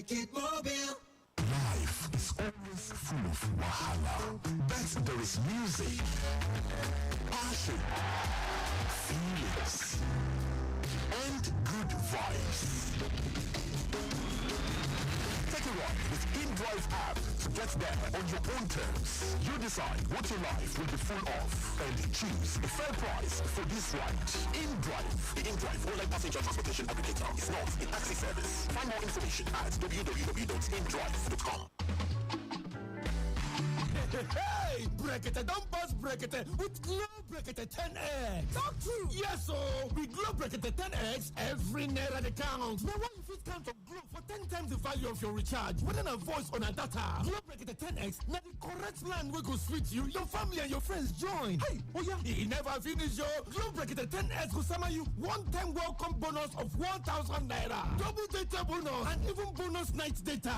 make it mobile. Life is always full of wahala, but there is music, passion, feelings, and good vibes. Take a ride with InDrive app to get there on your own terms. You decide what your life will be full of and choose a fair price for this ride. InDrive, the InDrive online passenger transportation aggregator, is not a taxi service. Find more information at www.indrive.com. Hey, Brekete, don't bust Brekete with Glow Brekete 10X. Talk true. Yes, so with Glow Brekete 10X, every naira that counts. Now, one fit count of Glow for 10 times the value of your recharge. Whether a voice on a data, Glow Brekete 10X, now the correct plan will go sweet you, your family and your friends join. Hey, oh yeah, he never finish yo. Glow Brekete 10X will summer you one-time welcome bonus of 1,000 naira, double data bonus, and even bonus night data.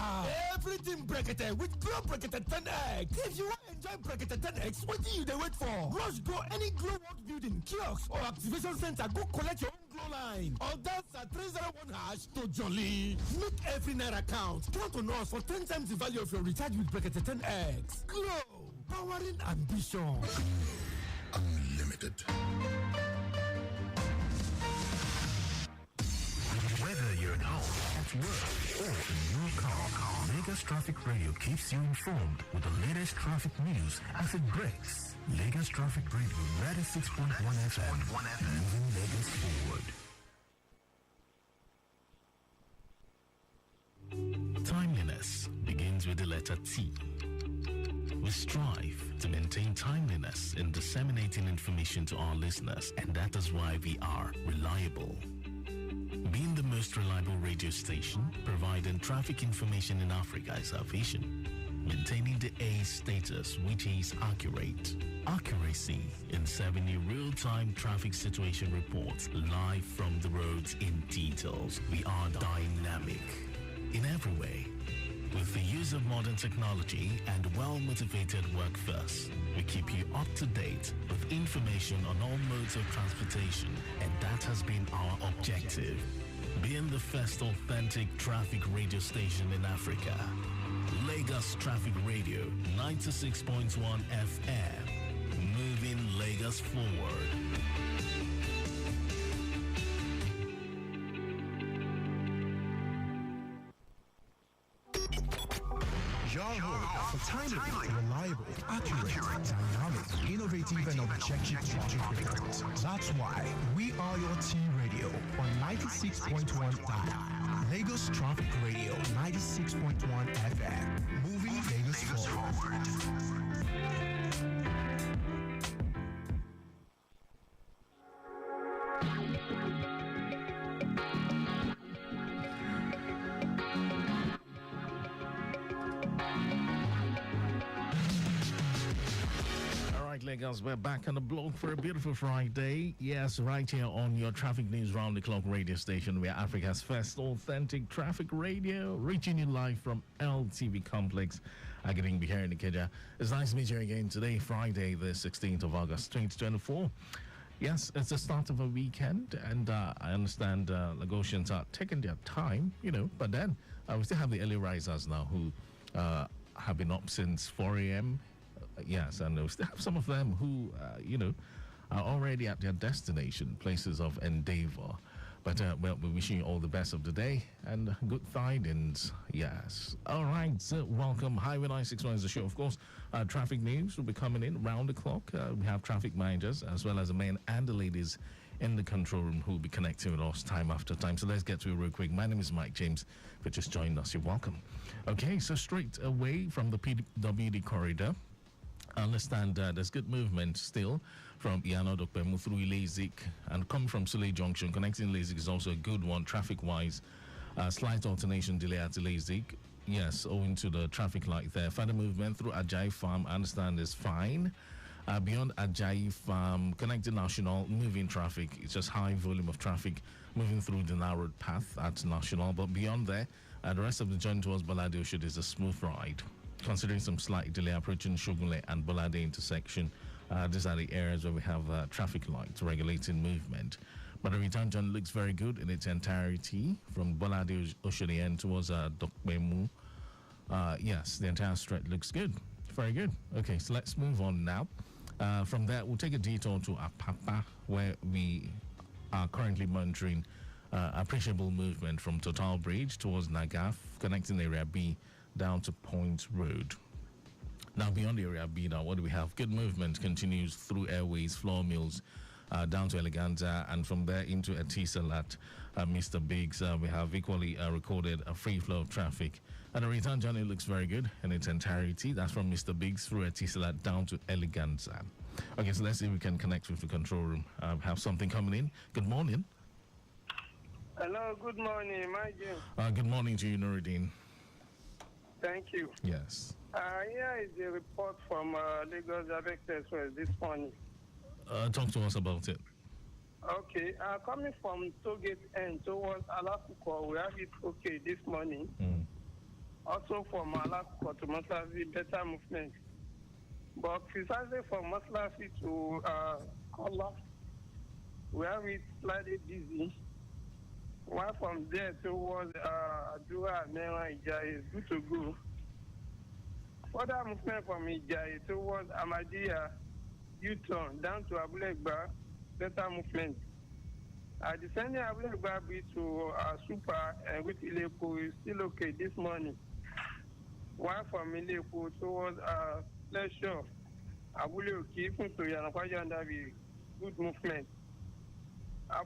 Everything Brekete with Glow Brekete 10X. If you want to enjoy Brekete 10X, what do you wait for? Rush go any Glow World building, kiosk, or activation center. Go collect your own Glow line. Or that's at 301 hash to jolly. Make every naira count. Count on us for 10 times the value of your recharge with Brekete 10X. Glow, powering ambition. Unlimited. Whether you're at home, at work, or in your car, Lagos Traffic Radio keeps you informed with the latest traffic news as it breaks. Lagos Traffic Radio 96.1 FM, moving Lagos forward. Timeliness begins with the letter T. We strive to maintain timeliness in disseminating information to our listeners, and that is why we are reliable. Being the most reliable radio station, providing traffic information in Africa is our vision. Maintaining the A status, which is accurate. Accuracy in serving you real-time traffic situation reports live from the roads in details. We are dynamic in every way. With the use of modern technology and well-motivated workforce, we keep you up to date with information on all modes of transportation, and that has been our objective. Being the first authentic traffic radio station in Africa, Lagos Traffic Radio 96.1 FM, moving Lagos forward. Your home for timely, reliable, accurate, dynamic, innovative, and objective traffic reports. That's why we are your T Radio on 96.1 dial. Lagos Traffic Radio 96.1 FM. Moving Lagos forward. Lagos, we're back on the block for a beautiful Friday. Yes, right here on your traffic news round the clock radio station. We are Africa's first authentic traffic radio, reaching you live from LTV Complex, Agating here in Ikeja. It's nice to meet you again today, Friday, the 16th of August, 2024. Yes, it's the start of a weekend, and I understand Lagosians are taking their time, but then we still have the early risers now who have been up since 4 a.m. Yes, and we still have some of them who, are already at their destination, places of endeavor. But, we're wishing you all the best of the day and good tidings. Yes. All right. So welcome. Highway 961 is the show. Of course, traffic news will be coming in round the clock. We have traffic managers as well as the men and the ladies in the control room who will be connecting with us time after time. So let's get to it real quick. My name is Mike James. If you just joined us, you're welcome. Okay, so straight away from the PWD corridor, I understand there's good movement still from Iano Dokpemu through Ilazik and coming from Sule Junction. Connecting Ilazik is also a good one traffic-wise. Slight alternation delay at Ilazik. Yes, owing to the traffic light there. Further movement through Ajayi Farm, I understand, is fine. Beyond Ajayi Farm, connecting National, moving traffic. It's just high volume of traffic moving through the narrowed path at National. But beyond there, the rest of the journey towards Balade Oshodi is a smooth ride. Considering some slight delay approaching Shogunle and Bolade intersection, these are the areas where we have traffic lights regulating movement. But the return journey looks very good in its entirety from Bolade Oshodi end towards Dokbemu. Yes, the entire stretch looks good. Very good. Okay, so let's move on now. From there, we'll take a detour to Apapa, where we are currently monitoring appreciable movement from Total Bridge towards Nagaf, connecting Area B down to Point Road. Now, beyond Area B, now, what do we have? Good movement continues through Airways, Floor Mills, down to Eleganza, and from there into Etisalat, Mr. Biggs. We have equally recorded a free flow of traffic. And the return journey looks very good in its entirety. That's from Mr. Biggs through Etisalat down to Eleganza. Okay, so let's see if we can connect with the control room. Have something coming in. Good morning. Hello, good morning, my dear. Good morning to you, Nuruddin. Thank you. Yes. Here is a report from Lagos Direct Express this morning. Talk to us about it. Okay, coming from Tollgate end towards Alakuko, we have it okay this morning. Also from Alakuko to Maslafi, better movement. But precisely from Maslafi to Kola, we have it slightly busy. While from there towards Adura, Mera, Ijai is good to go. Further movement from Ijai towards Amadia, U-turn down to Abulegba, better movement. Descending Abulegba to Super and with Ilepo is still okay this morning. While from Ilepo towards Pleasure, Abuleoki, even to Yanakwaja Ndabi, good movement.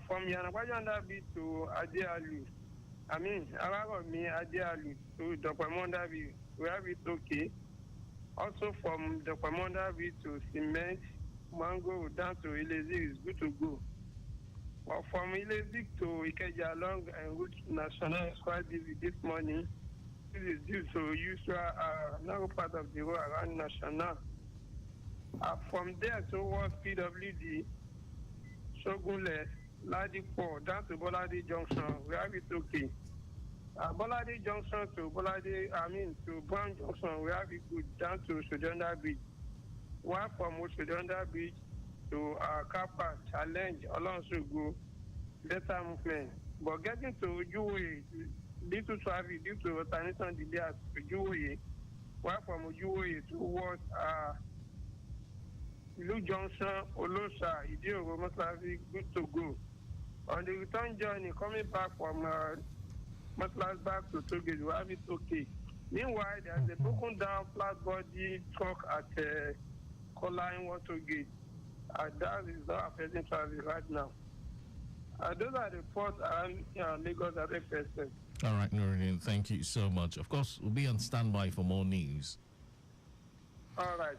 From Yanakwaja Ndabi to Adealu, Aragomi Adealu to Dokwamondabi, we have it okay. Also from Dokwamondabi to Cement, Mango down to Ilezi is good to go. But from Ilezi to Ikeja along and Route National is quite busy this morning. This is due to usual narrow part of the road around National. From there towards PWD, Shogunle, Ladipo, down to Bolade Junction, we have it okay. Bolade Junction to to Brown Junction, we have it good down to Sodonda Bridge. One from Sodonda Bridge to Kappa, Challenge, Olonsugu, better movement. But getting to Ujuwe, little traffic due to alternation delay at Ujuwe. One from Ujuwe towards Ilu Junction, Olosa, Idio, Maslafi, good to go. On the return journey, coming back from Maslafi back to Toge, we have it okay. Meanwhile, there's a broken down flat body truck at Kola in Water Gate. That is not affecting traffic right now. Those are the reports around Lagos at FSS. All right, Nuruddin, thank you so much. Of course, we'll be on standby for more news. All right.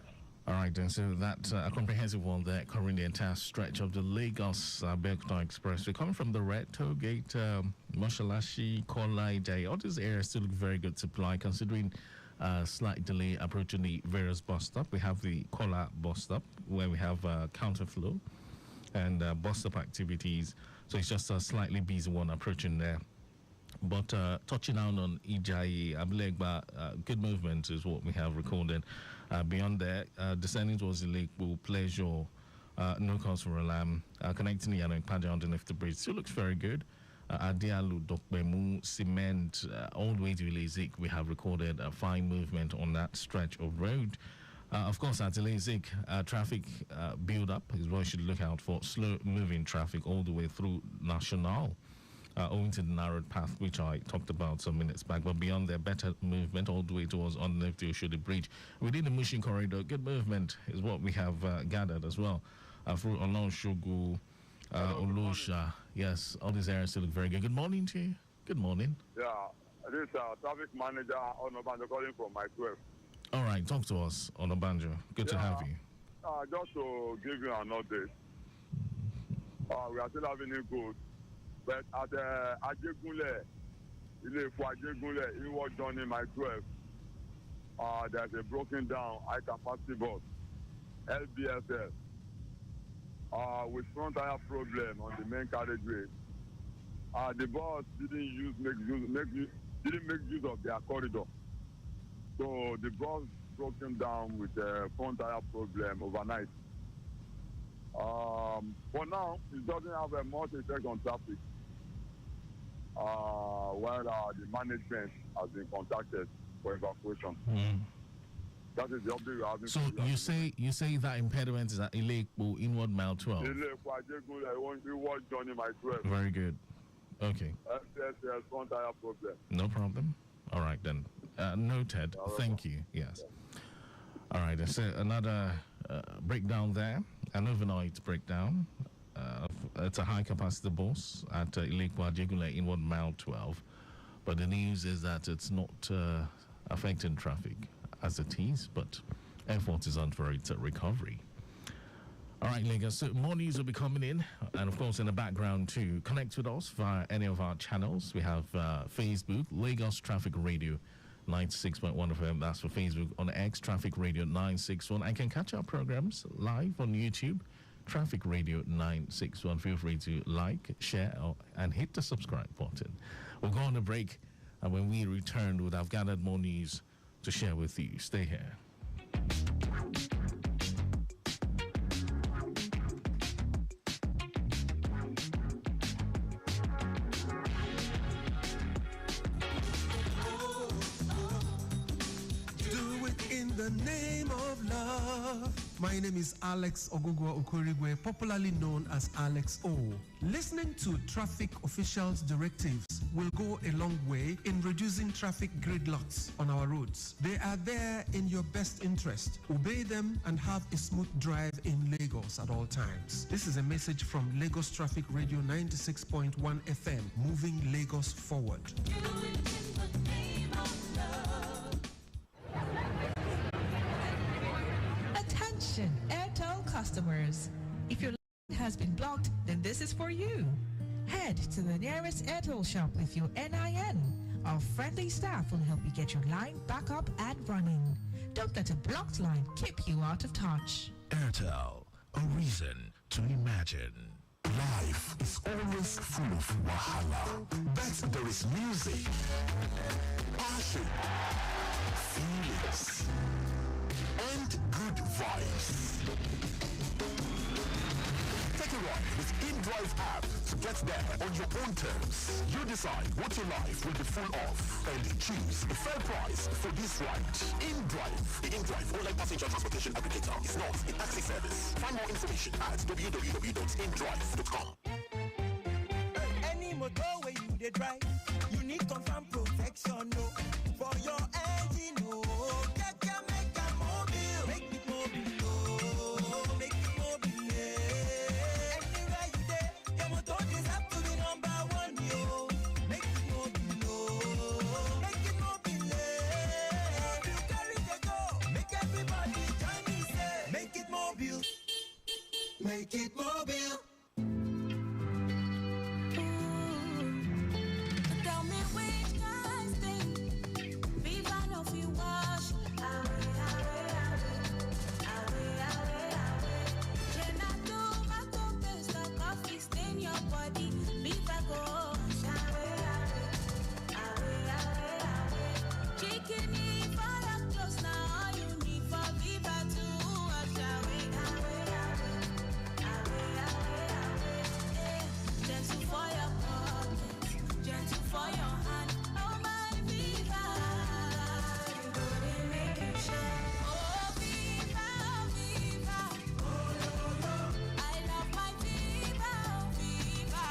All right, then. So that's a comprehensive one there, covering the entire stretch of the Lagos Belkota Expressway. Coming from the Red Toll Gate, Moshalashi, Kola, Day, all these areas still look very good supply, considering slight delay approaching the various bus stop. We have the Kola bus stop, where we have counterflow and bus stop activities. So it's just a slightly busy one approaching there. But touching down on Ijai, Abulegba, good movement is what we have recorded. Beyond that, descending towards the lake, Pleasure, no cause for alarm, connecting the Yannick Paja underneath the bridge. Still looks very good. Adialu, Dokbemu, Cement, all the way to Ilezik, we have recorded a fine movement on that stretch of road. Of course, at Ilezik, traffic build-up is what you should look out for. Slow-moving traffic all the way through National, owing to the narrowed path, which I talked about some minutes back. But beyond there, better movement all the way towards underneath the Oshodi Bridge. Within the Mushin corridor, good movement is what we have gathered as well. Through Olonshogu, Olusha, yes, all these areas still look very good. Good morning to you. Good morning. Yeah, this traffic manager on Obanjo calling from my 12. All right, talk to us on Obanjo. Good to have you. Just to give you an update, we are still having it good. But at Ajegunle, Ilefu Ajegunle, inward journey my 12, there's a broken down high capacity bus, LBSF, with front tire problem on the main carriageway. The bus didn't make use of their corridor. So the bus broken down with a front tire problem overnight. For now, it doesn't have a much effect on traffic. Where the management has been contacted for evacuation. That is the update we are having. So you say that impediment is at Ilekpo inward mile 12. Very good. Okay. Yes, front tire problem. No problem. All right then. Noted. Thank you. Yes. All right. There's another breakdown there. An overnight breakdown. It's a high capacity bus at Ilekpo Ajegule inward mile 12. But the news is that it's not affecting traffic as it is, but effort is on for its recovery. All right, Lagos, so more news will be coming in, and of course in the background to connect with us via any of our channels. We have Facebook, Lagos Traffic Radio 96.1 FM, that's for Facebook. On X, Traffic Radio 961. I can catch our programs live on YouTube, Traffic Radio 961. Feel free to like, share, and hit the subscribe button. We'll go on a break, and when we return, we'll have gathered more news to share with you. Stay here. Do it in the name of love. My name is Alex Ogugwa Okorigwe, popularly known as Alex O. Listening to traffic officials' directives will go a long way in reducing traffic gridlocks on our roads. They are there in your best interest. Obey them and have a smooth drive in Lagos at all times. This is a message from Lagos Traffic Radio 96.1 FM, moving Lagos forward. Attention, Airtel customers. If your line has been blocked, then this is for you. Head to the nearest Airtel shop with your NIN. Our friendly staff will help you get your line back up and running. Don't let a blocked line keep you out of touch. Airtel, a reason to imagine. Life is always full of wahala, but there is music, passion, feelings, and good vibes. Take a ride with InDrive app to get there on your own terms. You decide what your life will be full of and choose a fair price for this ride. InDrive, the InDrive online passenger transportation aggregator, is not a taxi service. Find more information at www.indrive.com. Any motor where you dey drive, you need confirm protection, no, for your engine, no. Make a mobile, make it mobile, no, make it mobile, yeah. Anywhere you dey, your motor deserve to be number one, yo. Make it mobile, no, make it mobile, yeah. You carry the go, make everybody join me, say, make it mobile, make it mobile. Tell me which guys think we run off you wash away. Can I do my contest like coffee stain your body? Beef I go away. Chicken if I am close now, all you need for Viva to wash away. Gentle for your pocket, gentle for your hand. Oh my Viva, you go to make you shine. Oh Viva, Viva, I love my Viva, Viva.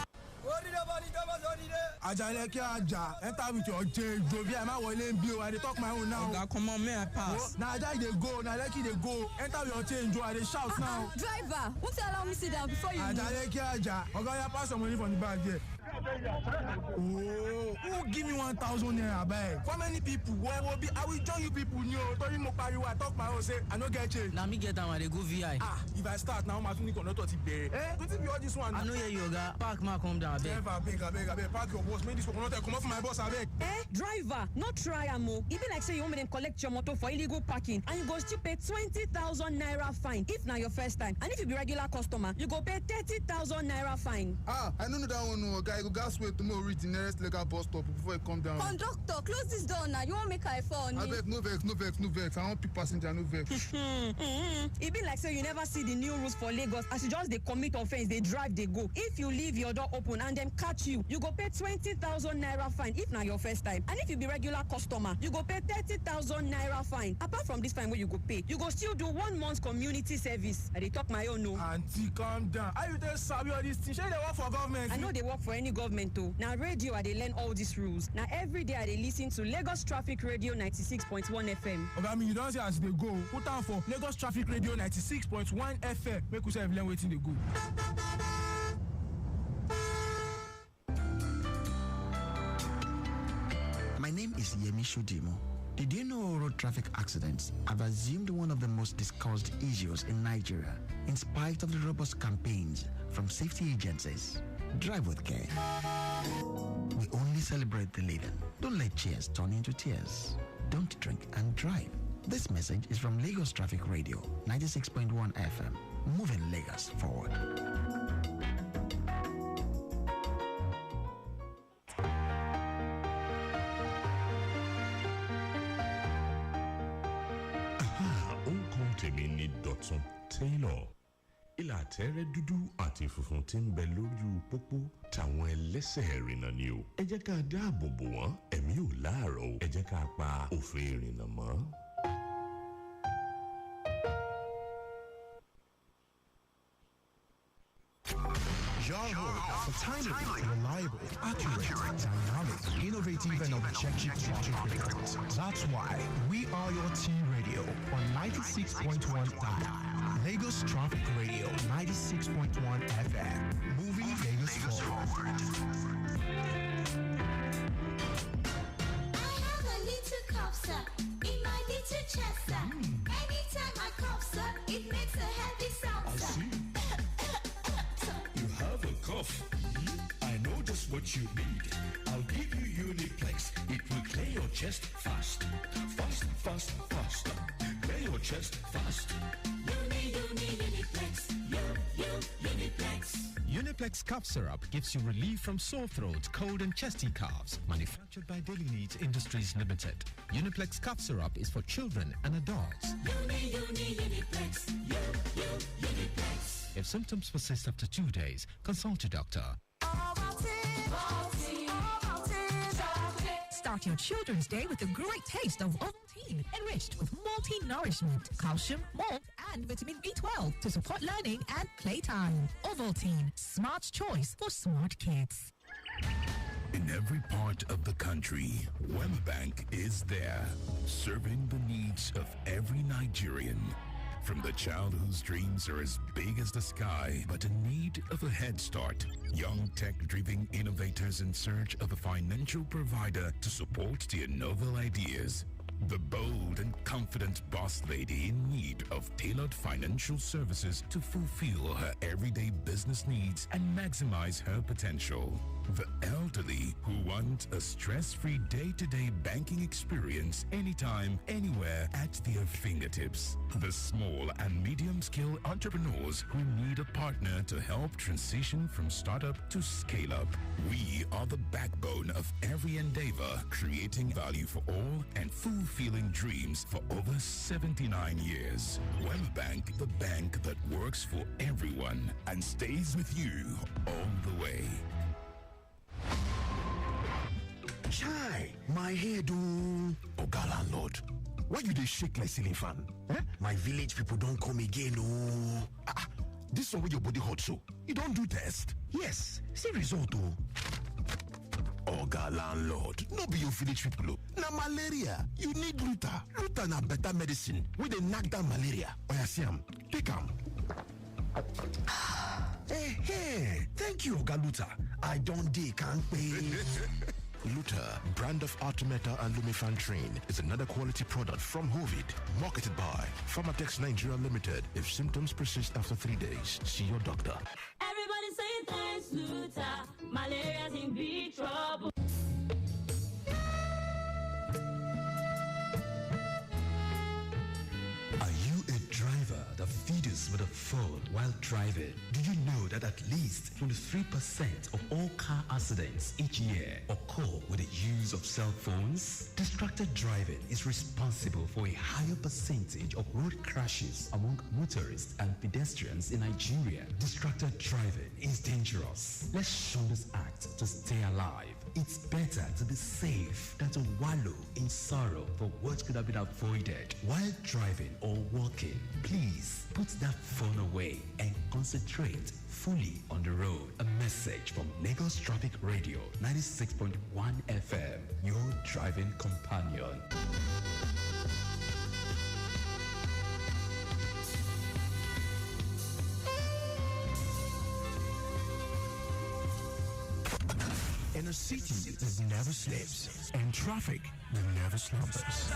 Ajaleke Aja, enter with your change. Jovi, I'm not willing to I dey talk my own now. Come on, may I pass? Now Aja they go, now Leki they go. Enter with your change, Joe. I dey shout now. Driver, won't you allow me sit down before you move? Ajaleke Aja, okay, you pass some money from the bag here. Oh, who give me 1,000 naira bag? For many people, where will be? I will join you people. You told him I talk my own. Say I no get change. Now me get down and they go VI. Ah, if I start now, my finish not to pay. Eh? What if you all this one? I know you yoga. Park ma come down, beg. I beg. Park your boss. Make this one not come off my boss. I beg. Driver, not try amo. Even like say you want me to collect your motor for illegal parking, and you go still pay 20,000 naira fine if na your first time. And if you be regular customer, you go pay 30,000 naira fine. Ah, I know that one. No, guy, go gas wait tomorrow reach the nearest legal bus stop before you come down. Conductor, close this door now. You won't make I fall. I beg, no vex. I want pick passenger, no vex. If e be like say you never see the new rules for Lagos as you just dey commit offence dey drive dey go. If you leave your door open and dem catch you, you go pay 20,000 naira fine if na your first time. And if you be regular customer, you go pay 30,000 naira fine. Apart from this fine wey you go pay, you go still do 1 month community service. I dey talk my own o. Aunty, calm down. How you dey sabi all these things? Shey you dey work for government? I no dey work for any government o. Na radio I dey learn all these rules. Na every day I dey listen to Lagos Traffic Radio 96.1 FM. Oga, me you don see as dey go. Put am for Lagos Traffic Radio 96.1 FM. Make we sef learn wetin dey go. My name is Yemi Shudimo. Did you know road traffic accidents have assumed one of the most discussed issues in Nigeria, in spite of the robust campaigns from safety agencies? Drive with care. We only celebrate the living. Don't let cheers turn into tears. Don't drink and drive. This message is from Lagos Traffic Radio, 96.1 FM, moving Lagos forward. tèmi ní Dọ̀tun Taylor. Ìlà àtẹ̀rẹ̀ dúdú àti funfun tí ń bẹ lójú pópó tàwọn ẹlẹ́sẹ̀ ìrìnnà ni o. Ẹ jẹ́ ká dáàbò bò wọ́n, ẹ̀mí ò láàárọ̀ o. Ẹ jẹ́ ká pa òfin ìrìnnà mọ́. Your home for timely, reliable, accurate, dynamic, innovative, and objective traffic reports. That's why we are your T Radio on 96.1 dial. Lagos Traffic Radio 96.1 FM. Moving Lagos forward. I have a little cough, sir, in my little chest, sir. Anytime I cough, sir, it makes a heavy sound, sir. You have a cough. I know just what you need. I'll give you Uniplex. It will clear your chest fast. Fast, fast, fast. Clear your chest fast. Uniplex. Uniplex. Uniplex cough syrup gives you relief from sore throat, cold and chesty coughs. Manufactured by Daily Needs Industries Limited. Uniplex cough syrup is for children and adults. Uniplex. Uniplex. If symptoms persist after 2 days, consult your doctor. Start your children's day with a great taste of Ovaltine, enriched with multi-nourishment, calcium, malt, and vitamin B12 to support learning and playtime. Ovaltine, smart choice for smart kids. In every part of the country, Wemabank is there, serving the needs of every Nigerian. From the child whose dreams are as big as the sky, but in need of a head start. Young tech-driven innovators in search of a financial provider to support their novel ideas. The bold and confident boss lady in need of tailored financial services to fulfill her everyday business needs and maximize her potential. The elderly who want a stress-free day-to-day banking experience anytime, anywhere at their fingertips. The small and medium-scale entrepreneurs who need a partner to help transition from startup to scale-up. We are the backbone of every endeavor, creating value for all and fulfilling dreams for over 79 years. Wemabank, the bank that works for everyone and stays with you all the way. Chai, my head, oh. Oga landlord, why you dey shake like ceiling fan? Eh? My village people don't come again, oh. This one with your body hot so. You don't do test? Yes, see result, oh. Oga landlord, no be your village people, oh. Na malaria. You need Luta. Luta na better medicine. We dey knock down malaria. Oya see am, take am. Hey, thank you, Oga Luta. I don't dey can't pay. Luta, brand of Artemeta and Lumefantrine, is another quality product from Hovid, marketed by Pharmatex Nigeria Limited. If symptoms persist after 3 days, see your doctor. Everybody saying thanks, Luta. Malaria's in big trouble. Are you a driver that feed us with a phone while driving. Do you know that at least 23% of all car accidents each year occur with the use of cell phones? Distracted driving is responsible for a higher percentage of road crashes among motorists and pedestrians in Nigeria. Distracted driving is dangerous. Let's shun this act to stay alive. It's better to be safe than to wallow in sorrow for what could have been avoided. While driving or walking, please put that phone away and concentrate fully on the road. A message from Lagos Traffic Radio 96.1 FM, your driving companion. In a city that never sleeps and traffic that never slumbers.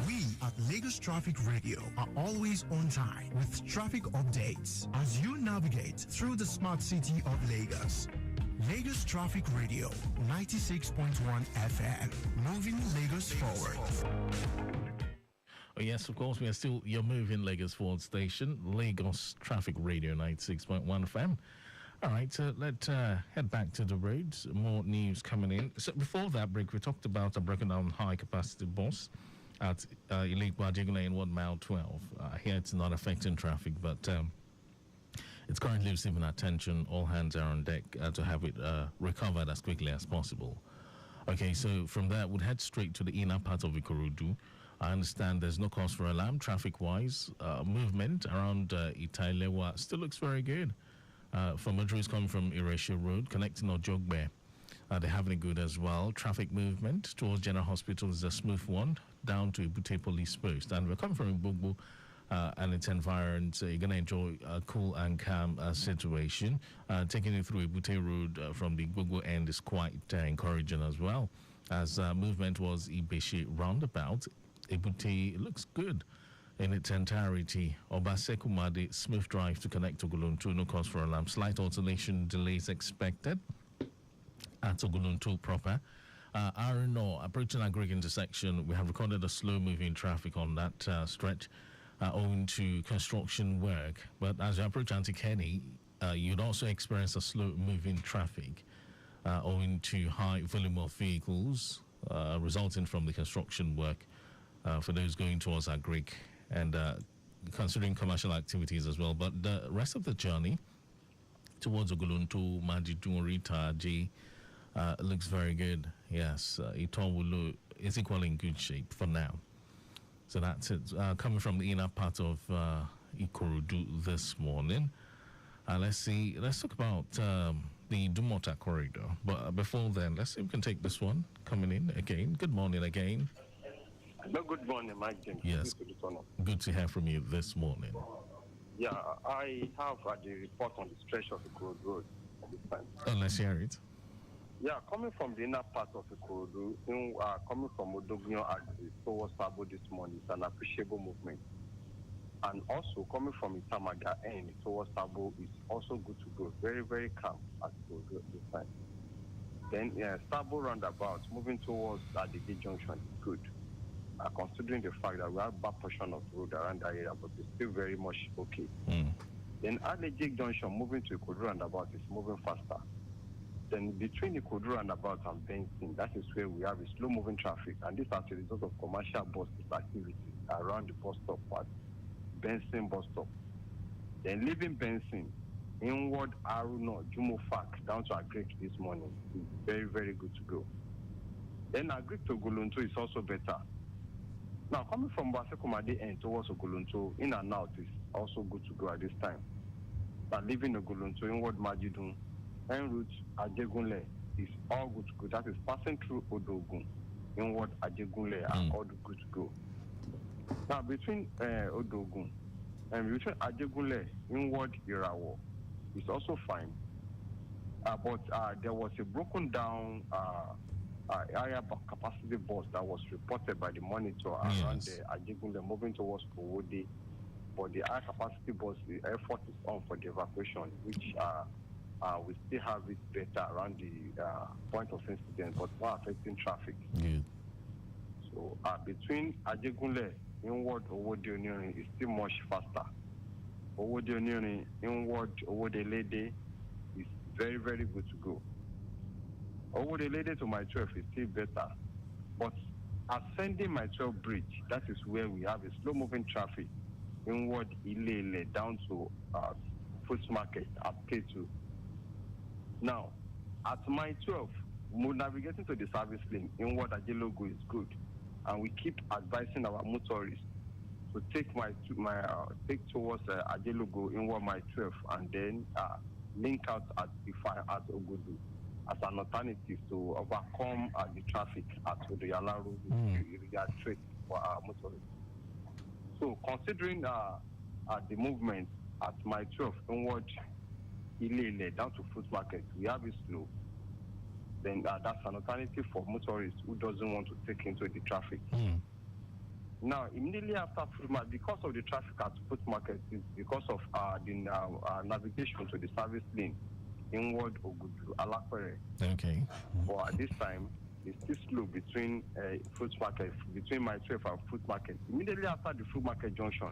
We at Lagos Traffic Radio are always on time with traffic updates as you navigate through the smart city of Lagos. Lagos Traffic Radio 96.1 FM, moving Lagos forward. Oh, yes, of course, we are still your moving Lagos forward station, Lagos Traffic Radio 96.1 FM. All right, so let's head back to the roads. More news coming in. So before that break, we talked about a broken down high-capacity bus at Ilikwa Jigule in 1 mile 12. Here it's not affecting traffic, but it's currently receiving attention. All hands are on deck to have it recovered as quickly as possible. Okay, so from there, we'll head straight to the inner part of Ikorodu. I understand there's no cause for alarm traffic-wise. Movement around Itailewa still looks very good. For motorists coming from Erasure Road, connecting Ojogbe, they're having it good as well. Traffic movement towards General Hospital is a smooth one, down to Ibute Police Post. And we're coming from Ibugbu and its environs. You're going to enjoy a cool and calm situation. Taking you through Ibute Road from the Ibugbu end is quite encouraging as well. As movement was Ibeshi roundabout, Ibute looks good in its entirety. Obasekumade, smooth drive to connect to Oguluntu, no cause for alarm. Slight alternation delays expected at Oguluntu proper. Arno, approaching Agric intersection, we have recorded a slow-moving traffic on that stretch owing to construction work. But as you approach Antikeni, you'd also experience a slow-moving traffic owing to high volume of vehicles resulting from the construction work for those going towards Agric and considering commercial activities as well. But the rest of the journey towards Oguluntu, Majidun, Rita, J looks very good. Yes, Itowulu is equally in good shape for now. So that's it. Coming from the inner part of Ikorodu this morning. Let's talk about the Dumota corridor. But before then, let's see if we can take this one coming in again. Good morning again. Hello, good morning, Mike James. Yes, good to hear from you this morning. Yeah, I have the report on the stretch of Ikorodu Road at this time. Oh, let's hear it. Yeah, coming from the inner part of Ikorodu, coming from Odogunyo Agri towards Sabo this morning, it's an appreciable movement. And also coming from Itamaga end towards Sabo is also good to go. Very, very calm at Ikorodu at this time. Then Sabo roundabout, moving towards Adige Junction is good. Considering the fact that we have bad portion of the road around that area, but it's still very much okay. Then Adige Junction, moving to Ikorodu roundabout is moving faster. Then between Ikorodu roundabout and Benson, that is where we have a slow-moving traffic, and this is as a result of commercial bus activities around the bus stop at Benson bus stop. Then leaving Benson, inward Aruno, Jumo Fak, down to Agric this morning is very, very good to go. Then Agric to Oguluntu is also better. Now, coming from Basekumade end towards Oguluntu, in and out is also good to go at this time. But leaving Oguluntu, inward Majidun, en route Ajegunle is all good to go. That is passing through Odogun, inward Ajegunle are all good to go. Now, between Odogun and between Ajegunle, inward Irawo is also fine. But there was a broken down higher capacity bus that was reported by the monitor around the Ajegunle moving towards Kowode. But the high capacity bus, the effort is on for the evacuation, which we still have it better around the point of incident, but not affecting traffic. So between Ajegunle, inward Owode is still much faster. Owode inward Owode is very, very good to go. Owode to my 12 is still better. But ascending my 12 bridge, that is where we have a slow-moving traffic inward Ilele down to Fruits Market at K2. Now, at my 12, navigating to the service lane inward Ajelogo is good, and we keep advising our motorists to take take towards Ajelogo inward my 12, and then link out at Ogudu as an alternative to overcome the traffic at Odoyala Road trade for our motorists. So, considering the movement at my 12 inward Ilele down to Fruit Market, we have it slow. Then that's an alternative for motorists who doesn't want to take into the traffic. Now, immediately after Fruit Market, because of the traffic at Fruit Market, because of the navigation to the service lane inward Ogudu Alakwere. Okay. But at this time, it's still slow between Fruit Market, between my 12 and Fruit Market. Immediately after the Fruit Market junction,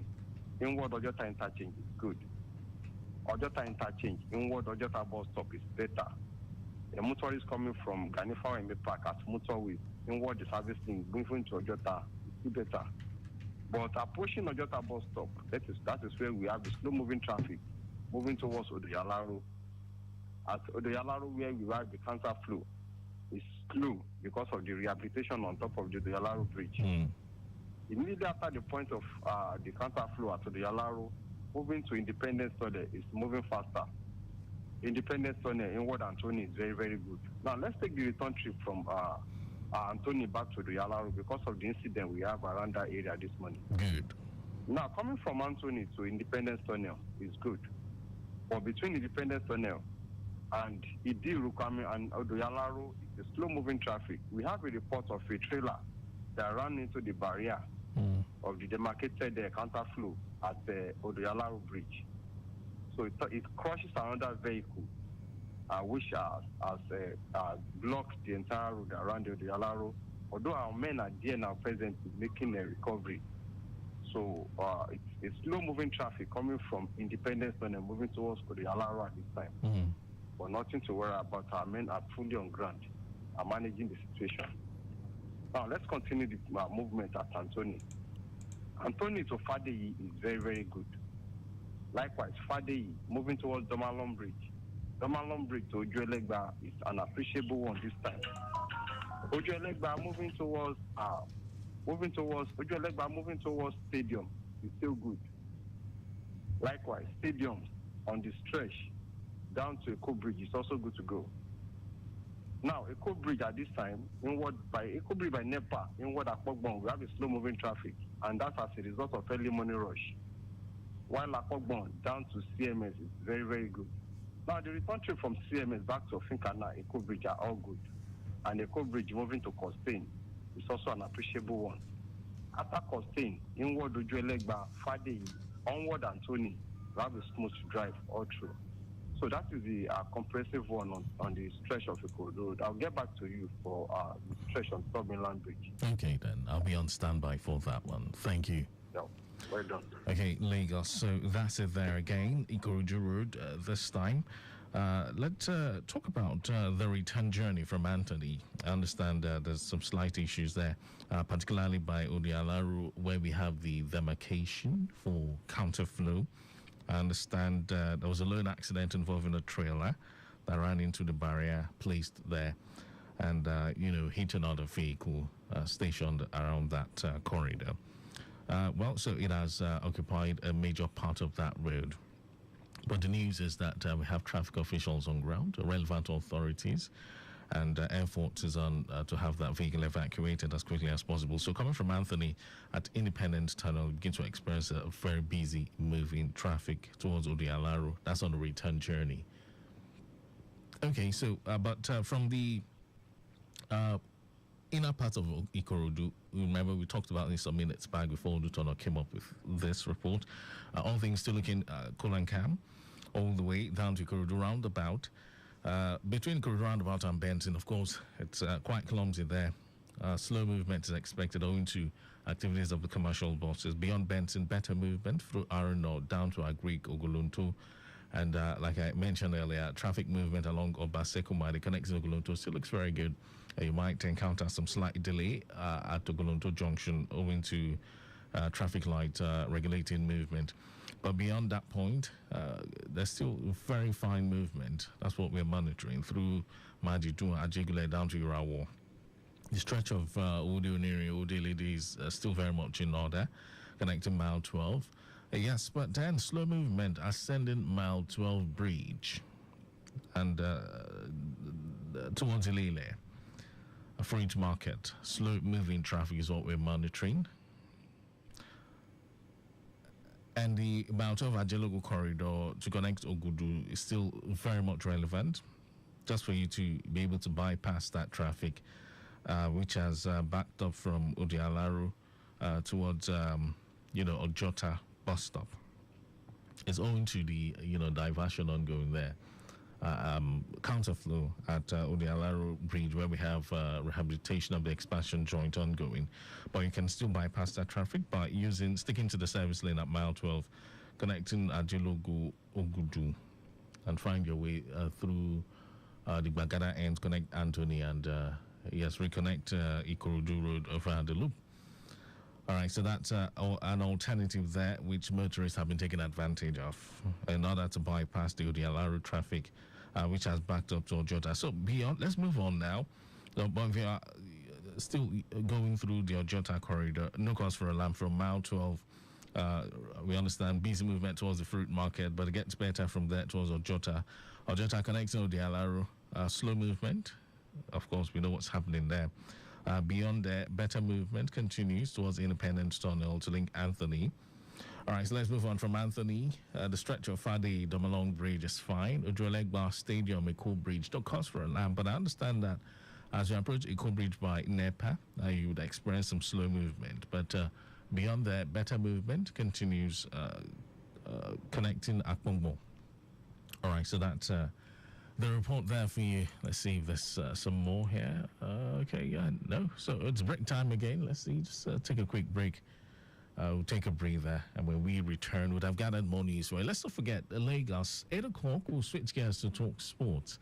inward Ojota interchange is good. Ojota interchange, inward Ojota bus stop is better. The motorist coming from Ganifa and Park at motorways, inward the service lane, moving to Ojota is still better. But approaching Ojota bus stop, that is where we have the slow-moving traffic moving towards Odoyalaro. At Odoyalaro, where we have the counter flow, is slow because of the rehabilitation on top of the Odoyalaro bridge. Immediately after the point of the counter flow at Odoyalaro, moving to Independence Tunnel is moving faster. Independence Tunnel inward Anthony is very, very good. Now let's take the return trip from Anthony back to Odoyalaro because of the incident we have around that area this morning. Good. Now coming from Anthony to Independence Tunnel is good. But between Independence Tunnel and Idiru coming and Odoyalaro, it's a slow-moving traffic. We have a report of a trailer that ran into the barrier of the demarcated counter flow at the Odoyalaro bridge. So it crushes another vehicle, which has blocked the entire road around the Odoyalaro. Although our men are there now present making a recovery. So it's slow-moving traffic coming from Independence and moving towards Odoyalaro at this time. But nothing to worry about. Our men are fully on ground, are managing the situation. Now let's continue the movement at Anthony. Anthony to Fadeyi is very, very good. Likewise, Fadeyi moving towards Domalon Bridge. Domalon Bridge to Ojuelegba is an appreciable one this time. Ojuelegba moving towards Stadium is still good. Likewise, Stadium on the stretch down to Eco Bridge is also good to go. Now, Eco Bridge at this time, Eco Bridge by Nepa, inward Akpogbon, we have a slow-moving traffic, and that's as a result of early morning rush. While Akpogbon down to CMS is very, very good. Now, the return trip from CMS back to Finkana, Eco Bridge are all good. And Eco Bridge moving to Costain is also an appreciable one. After Costain, inward Ojuelegba, Fadeyi, onward Anthony, we have a smooth drive all through. So that is the comprehensive one on the stretch of Ikorodu Road. I'll get back to you for the stretch on Third Bridge. Okay, then. I'll be on standby for that one. Thank you. No, well done. Okay, Lagos. So that's it there again. Ikorodu Road this time. Let's talk about the return journey from Anthony. I understand there's some slight issues there, particularly by Odoyalaro, where we have the demarcation for counterflow. I understand there was a lone accident involving a trailer that ran into the barrier placed there and, hit another vehicle stationed around that corridor. So it has occupied a major part of that road. But the news is that we have traffic officials on ground, relevant authorities, and effort is on to have that vehicle evacuated as quickly as possible. So coming from Anthony at Independence Tunnel, we begin to experience a very busy moving traffic towards Odoyalaro. That's on the return journey. Okay, so from the inner part of Ikorodu, remember we talked about this some minutes back before Olutono came up with this report. All things still looking cool and calm all the way down to Ikorodu roundabout. Between Ikorodu roundabout and Benton, of course, it's quite clumsy there. Slow movement is expected owing to activities of the commercial buses. Beyond Benson, better movement through Arno down to Agric, Oguluntu. And like I mentioned earlier, traffic movement along Obasekuma, the connecting Oguluntu, still looks very good. You might encounter some slight delay at Oguluntu Junction owing to traffic light regulating movement. But beyond that point, there's still very fine movement. That's what we're monitoring through Majidu, Ajigule down to Irawo. The stretch of Udeoniri, Udelidi is still very much in order, connecting mile 12. Yes, but then slow movement ascending mile 12 bridge and towards Ilile, a freight market. Slow moving traffic is what we're monitoring. And the mile 12 Ajelogo corridor to connect Ogudu is still very much relevant, just for you to be able to bypass that traffic, which has backed up from Udialaru towards, Ojota bus stop. It's owing to the diversion ongoing there. Counterflow at Udialaru Bridge, where we have rehabilitation of the expansion joint ongoing, but you can still bypass that traffic by sticking to the service lane at mile 12, connecting Ajelogo Ogudu, and find your way through the Bagada ends, connect Anthony, and reconnect Ikorodu Road over the loop. All right, so that's an alternative there, which motorists have been taking advantage of in order to bypass the Udialaru traffic, which has backed up to Ojota. So beyond, let's move on now. But if you are still going through the Ojota corridor, no cause for alarm from mile 12. We understand busy movement towards the fruit market, but it gets better from there towards Ojota. Ojota connecting Udialaru, slow movement. Of course, we know what's happening there. Beyond that, better movement continues towards Independence Tunnel to link Anthony. All right, so let's move on from Anthony. The stretch of Fadi Domalong Bridge is fine. Ujolegba Stadium, Eko Bridge, don't cause for alarm, but I understand that as you approach Eko Bridge by Nepa, you would experience some slow movement. But beyond that, better movement continues connecting Akpongbo. All right, so that's the report there for you. Let's see if there's some more here. Okay, yeah, no. So it's break time again. Let's see, just take a quick break. We'll take a breather, and when we return, we'd have gathered more news. Well, let's not forget, Lagos, 8 o'clock, we'll switch gears to talk sports.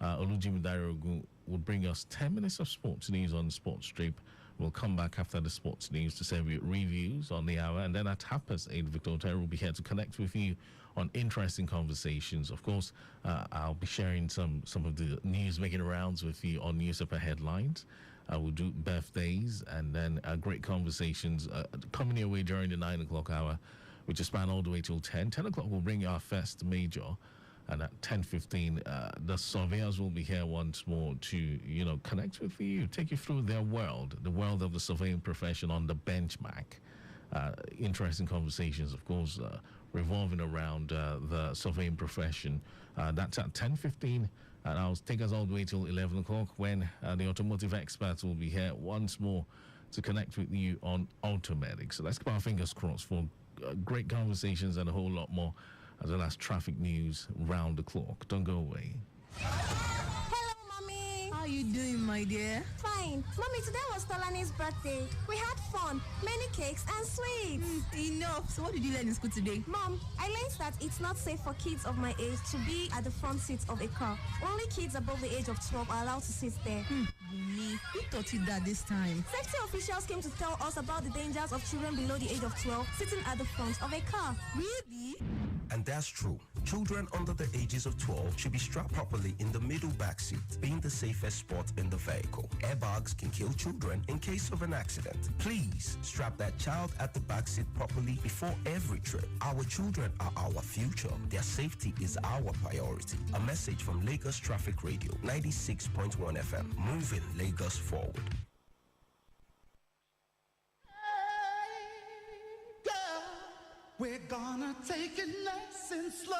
Olujimi Dairogu will bring us 10 minutes of sports news on the Sports Strip. We'll come back after the sports news to serve you reviews on the hour, and then at 8:30, Victor Otero will be here to connect with you on interesting conversations. Of course, I'll be sharing some of the news making rounds with you on newspaper headlines. We'll do birthdays and then great conversations coming your way during the 9 o'clock hour, which is span all the way till 10. 10 o'clock, we'll bring you our first major. And at 10:15, the surveyors will be here once more to, connect with you, take you through their world, the world of the surveying profession on the benchmark. Interesting conversations, of course, revolving around the surveying profession. That's at 10:15, and I'll take us all the way till 11 o'clock when the automotive experts will be here once more to connect with you on Automatic. So let's keep our fingers crossed for great conversations and a whole lot more, as well as traffic news round the clock. Don't go away. Hello, Mommy. How you doing, my dear? Fine. Mommy, today was Tolani's birthday. We had fun, many cakes and sweets. Enough. So what did you learn in school today? Mom, I learned that it's not safe for kids of my age to be at the front seat of a car. Only kids above the age of 12 are allowed to sit there. Bunny, who taught you that this time? Safety officials came to tell us about the dangers of children below the age of 12 sitting at the front of a car. Really? And that's true. Children under the ages of 12 should be strapped properly in the middle back seat, being the safest spot in the vehicle. Airbags can kill children in case of an accident. Please strap that child at the back seat properly before every trip. Our children are our future. Their safety is our priority. A message from Lagos Traffic Radio 96.1 FM. Moving Lagos forward. We're gonna take it nice and slow.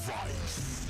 vibes.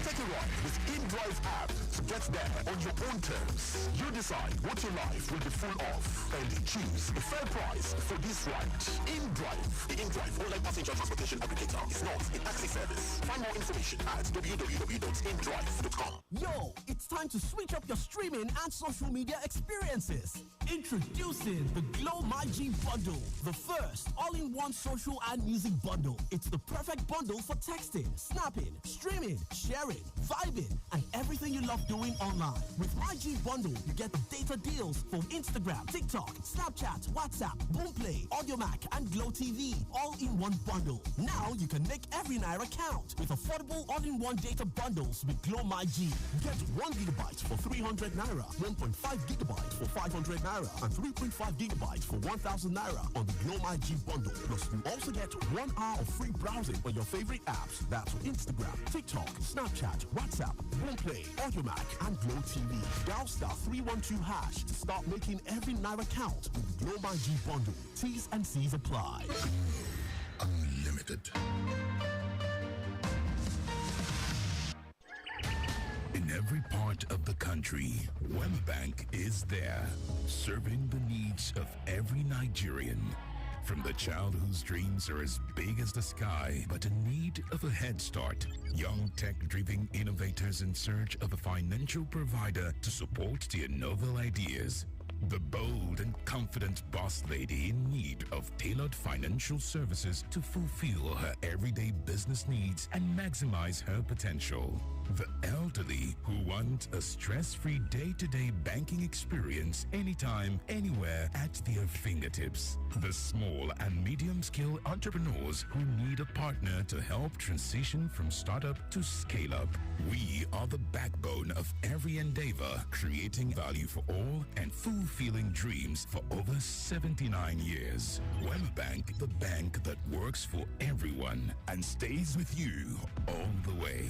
Take a ride with InDrive app to get there on your own terms. You decide what your life will be full of and choose the fair price for this ride. InDrive. The InDrive online passenger transportation aggregator is not a taxi service. Find more information at www.indrive.com. Yo, it's time to switch up your streaming and social media experiences. Introducing the Glow My G bundle, the first all-in-one social and music bundle. It's the perfect bundle for texting, snapping, streaming, sharing, vibing, and everything you love doing online. With My G bundle, you get the data deals from Instagram, TikTok, Snapchat, WhatsApp, Boomplay, AudioMac, and Glow TV, all in one bundle. Now you can make every naira count with affordable all-in-one data bundles with Glow My G. Get 1 gigabyte for 300 naira, 1.5 gigabyte for 500 naira, and 3.5 gigabytes for 1,000 naira on the Glow My G bundle. Plus, you also get 1 hour of free browsing on your favorite apps. That's Instagram, TikTok, Snapchat, WhatsApp, Boomplay, AudioMac, and Glow TV. Dial *312# to start making every naira count with the Glow My G bundle. T's and C's apply. Unlimited. In every part of the country, WeMaBank is there, serving the needs of every Nigerian. From the child whose dreams are as big as the sky, but in need of a head start. Young tech-driven innovators in search of a financial provider to support their novel ideas. The bold and confident boss lady in need of tailored financial services to fulfill her everyday business needs and maximize her potential. The elderly who want a stress-free day-to-day banking experience anytime, anywhere at their fingertips. The small and medium-scale entrepreneurs who need a partner to help transition from startup to scale-up. We are the backbone of every endeavor, creating value for all and fulfilling dreams for over 79 years. WeMaBank, the bank that works for everyone and stays with you all the way.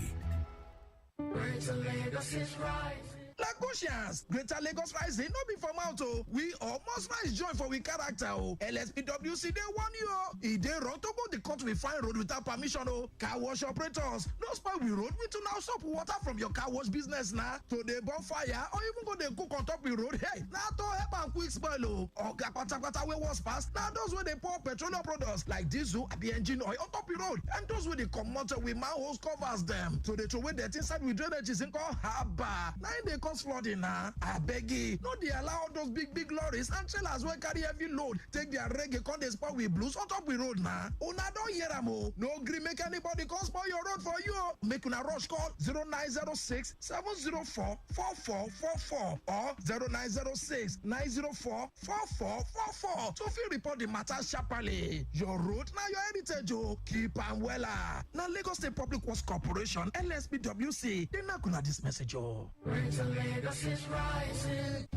Greater Lagos is rising. Lagosians, Greater Lagos rising, no be for mouth o. We almost rise join for we character o. LSPWC, they warn you o. E dey wrong to go the country we find road without permission o. Car wash operators, no spoil we road with now stop water from your car wash business na. To dey burn fire or even go dey cook on top the road. Hey, na to help and quick spoil o. Oga kwata wey was pass, na those wey dey pour petroleum products like diesel, abi engine oil on top the road. And those wey dey comot with manholes covers them. To dey throw away dirty inside with drainages in call harbor. Na im dey cause flooding na. Abeg, no dey allow all those big lorries and trailers wey carry heavy load take their reggae come dey spoil with blues on top the road na. Una don hear am o. No gree make anybody come spoil your road for you o. Make una rush call 0906 704 4444 or 0906 904 4444 to fit report the matter sharply. Your road na your heritage o. Keep am wella. Na Lagos State Public Works Corporation LSPWC dey knock una this message o. Greater Lagos is rising.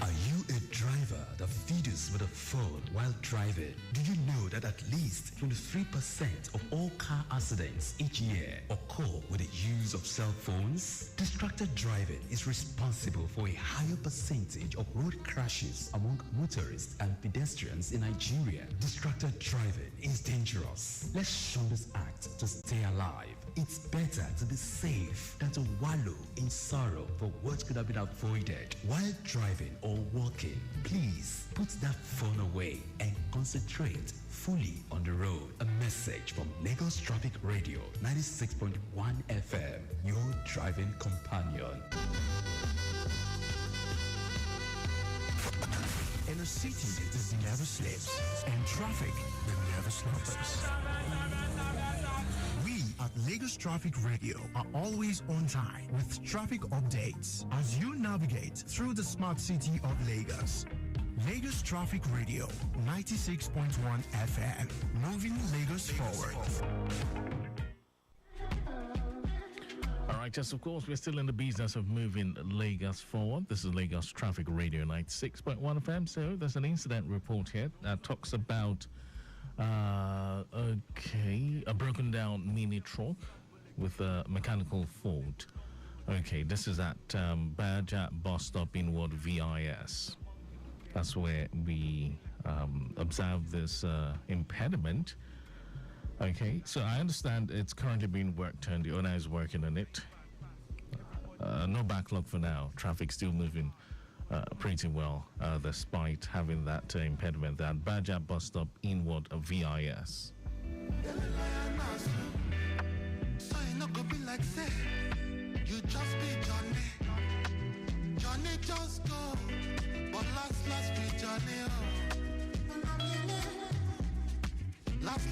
Are you a driver that feeds with a phone while driving? Do you know that at least 23% of all car accidents each year occur with the use of cell phones? Distracted driving is responsible for a higher percentage of road crashes among motorists and pedestrians in Nigeria. Distracted driving is dangerous. Let's shun this act to stay alive. It's better to be safe than to wallow in sorrow for what could have been avoided while driving or walking. Please put that phone away and concentrate fully on the road. A message from Lagos Traffic Radio 96.1 FM, your driving companion. In a city that never sleeps and traffic that never slumbers. We at Lagos Traffic Radio are always on time with traffic updates as you navigate through the smart city of Lagos. Lagos Traffic Radio 96.1 FM, moving Lagos forward. All right, yes, of course, we're still in the business of moving Lagos forward. This is Lagos Traffic Radio 96.1 FM. So there's an incident report here that talks about a broken down mini truck with a mechanical fault. Okay, this is at Baja bus stop in Ward VIS. That's where we observe this impediment. Okay, so I understand it's currently being worked on. The owner is working on it. No backlog for now. Traffic still moving pretty well, despite having that impediment. That Baja bus stop inward of VIS. So you not gonna be like say, you just be Johnny. Johnny just go, but last be Johnny. Last.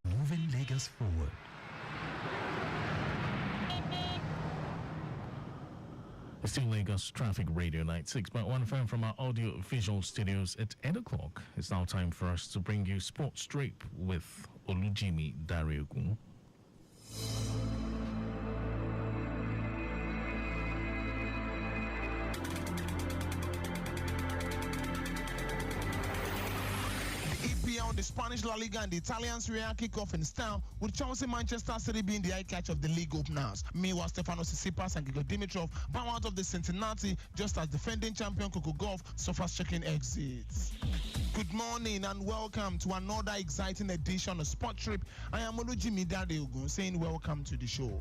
Moving Lagos forward. It's still Lagos Traffic Radio 96.1 FM from our audio visual studios at 8 o'clock. It's now time for us to bring you Sports Strip with Olujimi Dariogun. The Spanish La Liga and the Italian Serie A kick off in style, with Chelsea Manchester City being the eye catch of the league openers. Meanwhile, Stefanos Tsitsipas and Grigor Dimitrov bow out of the Cincinnati just as defending champion Coco Gauff suffers checking exits. Good morning and welcome to another exciting edition of Sport Trip. I am Olujimi Dariogun saying welcome to the show.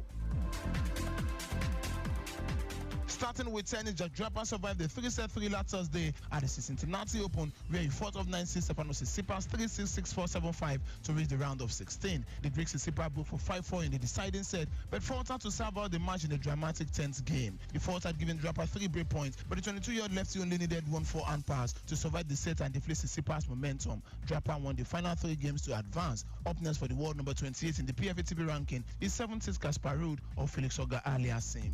Starting with tennis, Jack Draper survived the 3-set thriller Thursday at the Cincinnati Open, where he fought off 9-6 Stefanos Tsitsipas 3-6, 6-4, 7-5 to reach the round of 16. The Greek Tsitsipas broke for 5-4 in the deciding set, but faltered to serve out the match in a dramatic 10th game. The fault had given Draper 3 break points, but the 22-year-old lefty only needed 1 forehand pass to survive the set and deflate Tsitsipas' momentum. Draper won the final 3 games to advance. Up next for the world number 28 in the PFATB ranking is 76 Kaspar Ruud or Felix Auger-Aliassime.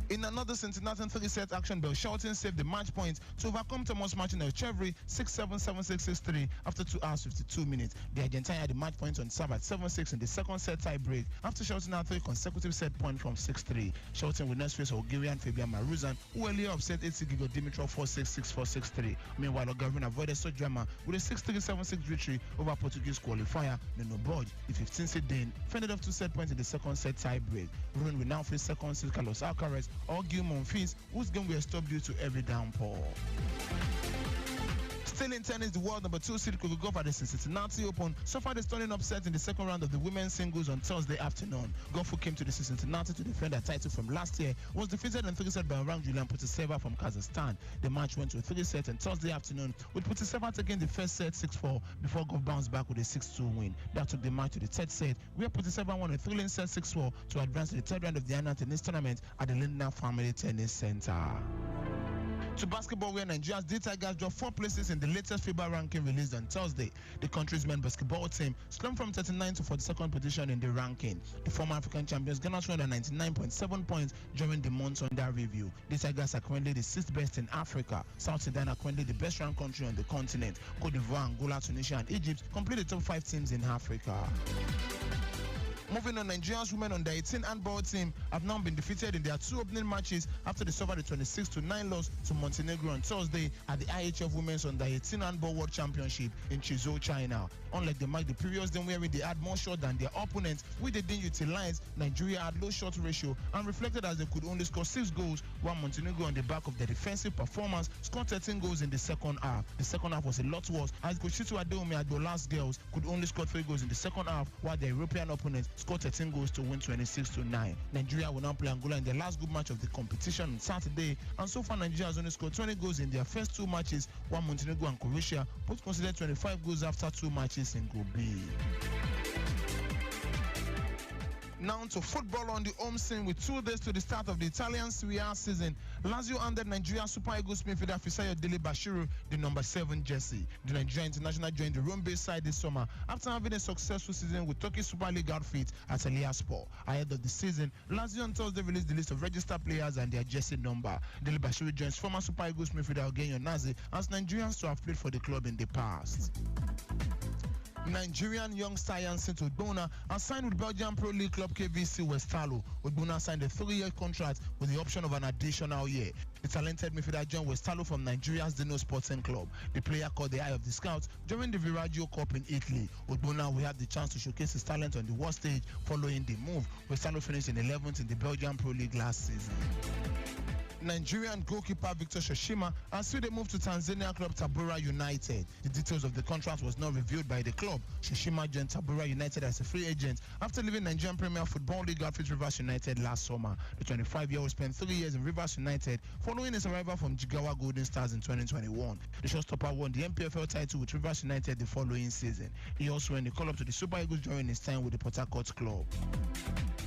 In another Cincinnati 3-set action, Bell Shelton saved the match point to overcome Thomas Martin Chevry 6-7, 7-6, 6-3 after 2 hours 52 minutes. The Argentine had the match point on serve at 7-6 in the second set tie break after Shelton had 3 consecutive set points from 6-3. Shelton will next face Bulgarian Fabian Maruzan, who earlier upset 8-6 Grigor Dimitrov 4-6, 6-4, 6-3. Meanwhile, Gavin avoided such drama with a 6-3, 7-6 victory over Portuguese qualifier Nuno Borg. The 15-seed Dane fended off 2 set points in the second set tie break. Rune will now face second seed Carlos Alcaraz, or Gilmore Fees, whose game will stop due to heavy downpour. Still in tennis, the world number 2 seed Coco Gauff at the Cincinnati Open suffered a stunning upset in the second round of the women's singles on Thursday afternoon. Gauff, who came to the Cincinnati to defend her title from last year, was defeated in 3 sets by Orang Julian Putiseva from Kazakhstan. The match went to a 3 sets on Thursday afternoon, with Putiseva taking the first set 6-4 before Gauff bounced back with a 6-2 win. That took the match to the third set, where Putiseva won a thrilling set 6-4 to advance to the third round of the annual tennis tournament at the Lindner Family Tennis Center. To basketball, where Nigeria's D Tigers dropped 4 places in the latest FIBA ranking released on Thursday. The country's men's basketball team slumped from 39th to 42nd position in the ranking. The former African champions Ghana scored 99.7 points during the months under review. The Tigers are currently the 6th best in Africa. South Sudan are currently the best ranked country on the continent. Cote d'Ivoire, Angola, Tunisia, and Egypt complete the top 5 teams in Africa. Moving on, Nigeria's women under 18 handball team have now been defeated in their 2 opening matches after they suffered a 26-9 loss to Montenegro on Thursday at the IHF Women's under 18 handball world championship in Chizhou, China. Unlike the match the previous day wherein they had more shots than their opponents, which they didn't utilize, Nigeria had low shot ratio and reflected as they could only score 6 goals, while Montenegro, on the back of their defensive performance, scored 13 goals in the second half. The second half was a lot worse as Kochitu Adeomi Adola's girls could only score 3 goals in the second half, while their European opponents scored 13 goals to win 26-9. Nigeria will now play Angola in their last group match of the competition on Saturday, and so far Nigeria has only scored 20 goals in their first 2 matches, while Montenegro and Croatia both considered 25 goals after 2 matches in Group B. Now to football on the home scene. With 2 days to the start of the Italian Serie A season, Lazio handed Nigeria Super Eagles midfielder Fisayo Dele Bashiru the number 7 jersey. The Nigerian international joined the Rome-based side this summer after having a successful season with Turkish Super League outfit at Eliaspor. Ahead of the season, Lazio on Thursday released the list of registered players and their jersey number. Dele Bashiru joins former Super Eagles midfielder Eugenio Nazi as Nigerians to have played for the club in the past. Nigerian young star Yansin Ogbonna has signed with Belgian Pro League club KVC Westalo. Ogbonna signed a 3-year contract with the option of an additional year. The talented midfielder joined Westalo from Nigeria's Dino Sporting Club. The player caught the eye of the scouts during the Viraggio Cup in Italy. Ogbonna will have the chance to showcase his talent on the world stage following the move. Westalo finished in 11th in the Belgian Pro League last season. Nigerian goalkeeper Victor Shoshima has still a move to Tanzania club Tabora United. The details of the contract was not revealed by the club. Shoshima joined Tabora United as a free agent after leaving Nigerian Premier Football League outfit Rivers United last summer. The 25-year-old spent 3 years in Rivers United following his arrival from Jigawa Golden Stars in 2021. The showstopper won the MPFL title with Rivers United the following season. He also earned the call-up to the Super Eagles during his time with the Port Harcourt club.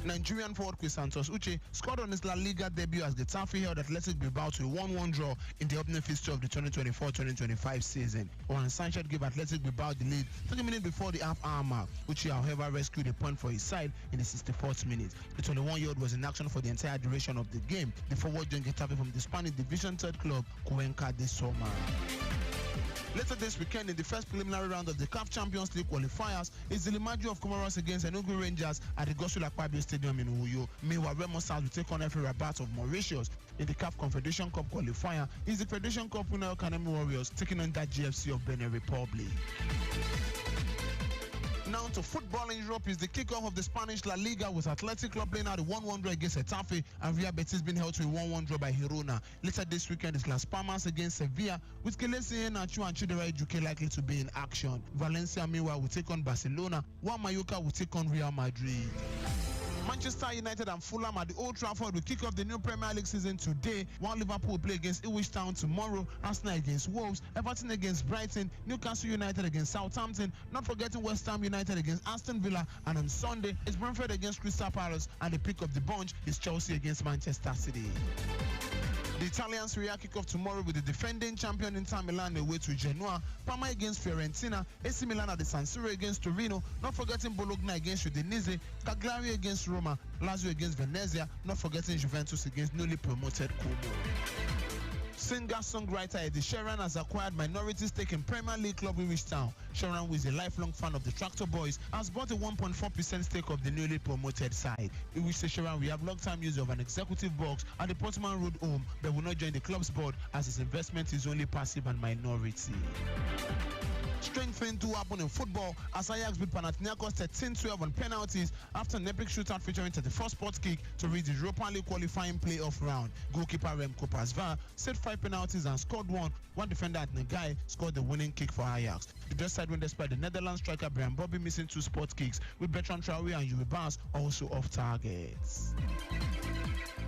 Nigerian forward Chris Santos Uche scored on his La Liga debut as Getafe held Athletic Bilbao to a 1-1 draw in the opening fixture of the 2024-2025 season. Juan Sanchez gave Athletic Bilbao the lead 3 minutes before the half-hour mark, which he, however, rescued a point for his side in the 64th minute. The 21-year-old was in action for the entire duration of the game. The forward joined Getafe from the Spanish Division 3rd club Cuenca this summer. Later this weekend, in the first preliminary round of the CAF Champions League qualifiers, is the Limaju of Comoros against Enugu Rangers at the Gosul Akpabio Stadium in Uyo. Meanwhile, Remo Stars will take on FA Rabat of Mauritius. In the CAF Confederation Cup qualifier, is the Federation Cup winner Kanemi Warriors taking on that GFC of Benin Republic. Now to football in Europe is the kickoff of the Spanish La Liga, with Athletic Club playing out a 1-1 draw against Getafe and Real Betis being held to a 1-1 draw by Girona. Later this weekend is Las Palmas against Sevilla, with Kelesi Iheanacho and Chidera Ejuke likely to be in action. Valencia meanwhile will take on Barcelona, while Mallorca will take on Real Madrid. Manchester United and Fulham at the Old Trafford will kick off the new Premier League season today, while Liverpool will play against Ipswich Town tomorrow, Arsenal against Wolves, Everton against Brighton, Newcastle United against Southampton, not forgetting West Ham United against Aston Villa, and on Sunday is Brentford against Crystal Palace, and the pick of the bunch is Chelsea against Manchester City. The Italian Serie A kick-off tomorrow with the defending champion Inter Milan away to Genoa, Parma against Fiorentina, AC Milan at the San Siro against Torino, not forgetting Bologna against Udinese, Cagliari against Roma, Lazio against Venezia, not forgetting Juventus against newly promoted Como. Singer-songwriter Eddie Sheeran has acquired minority stake in Premier League club Ipswich Town. Sheeran, who is a lifelong fan of the Tractor Boys, has bought a 1.4% stake of the newly promoted side. In which Sheeran will have long-time use of an executive box at the Portman Road home, but will not join the club's board as his investment is only passive and minority. Strange thing to happen in football as Ajax beat Panathinaikos 13-12 on penalties after an epic shootout featuring 31st spot kick to reach the Europa League qualifying playoff round. Goalkeeper Remco Pasva set 5 penalties and scored one. One defender at Nagai scored the winning kick for Ajax. The Dutch side went despite the Netherlands striker Brian Bobby missing 2 spot kicks, with Bertrand Traoré and Yuri Barnes also off targets.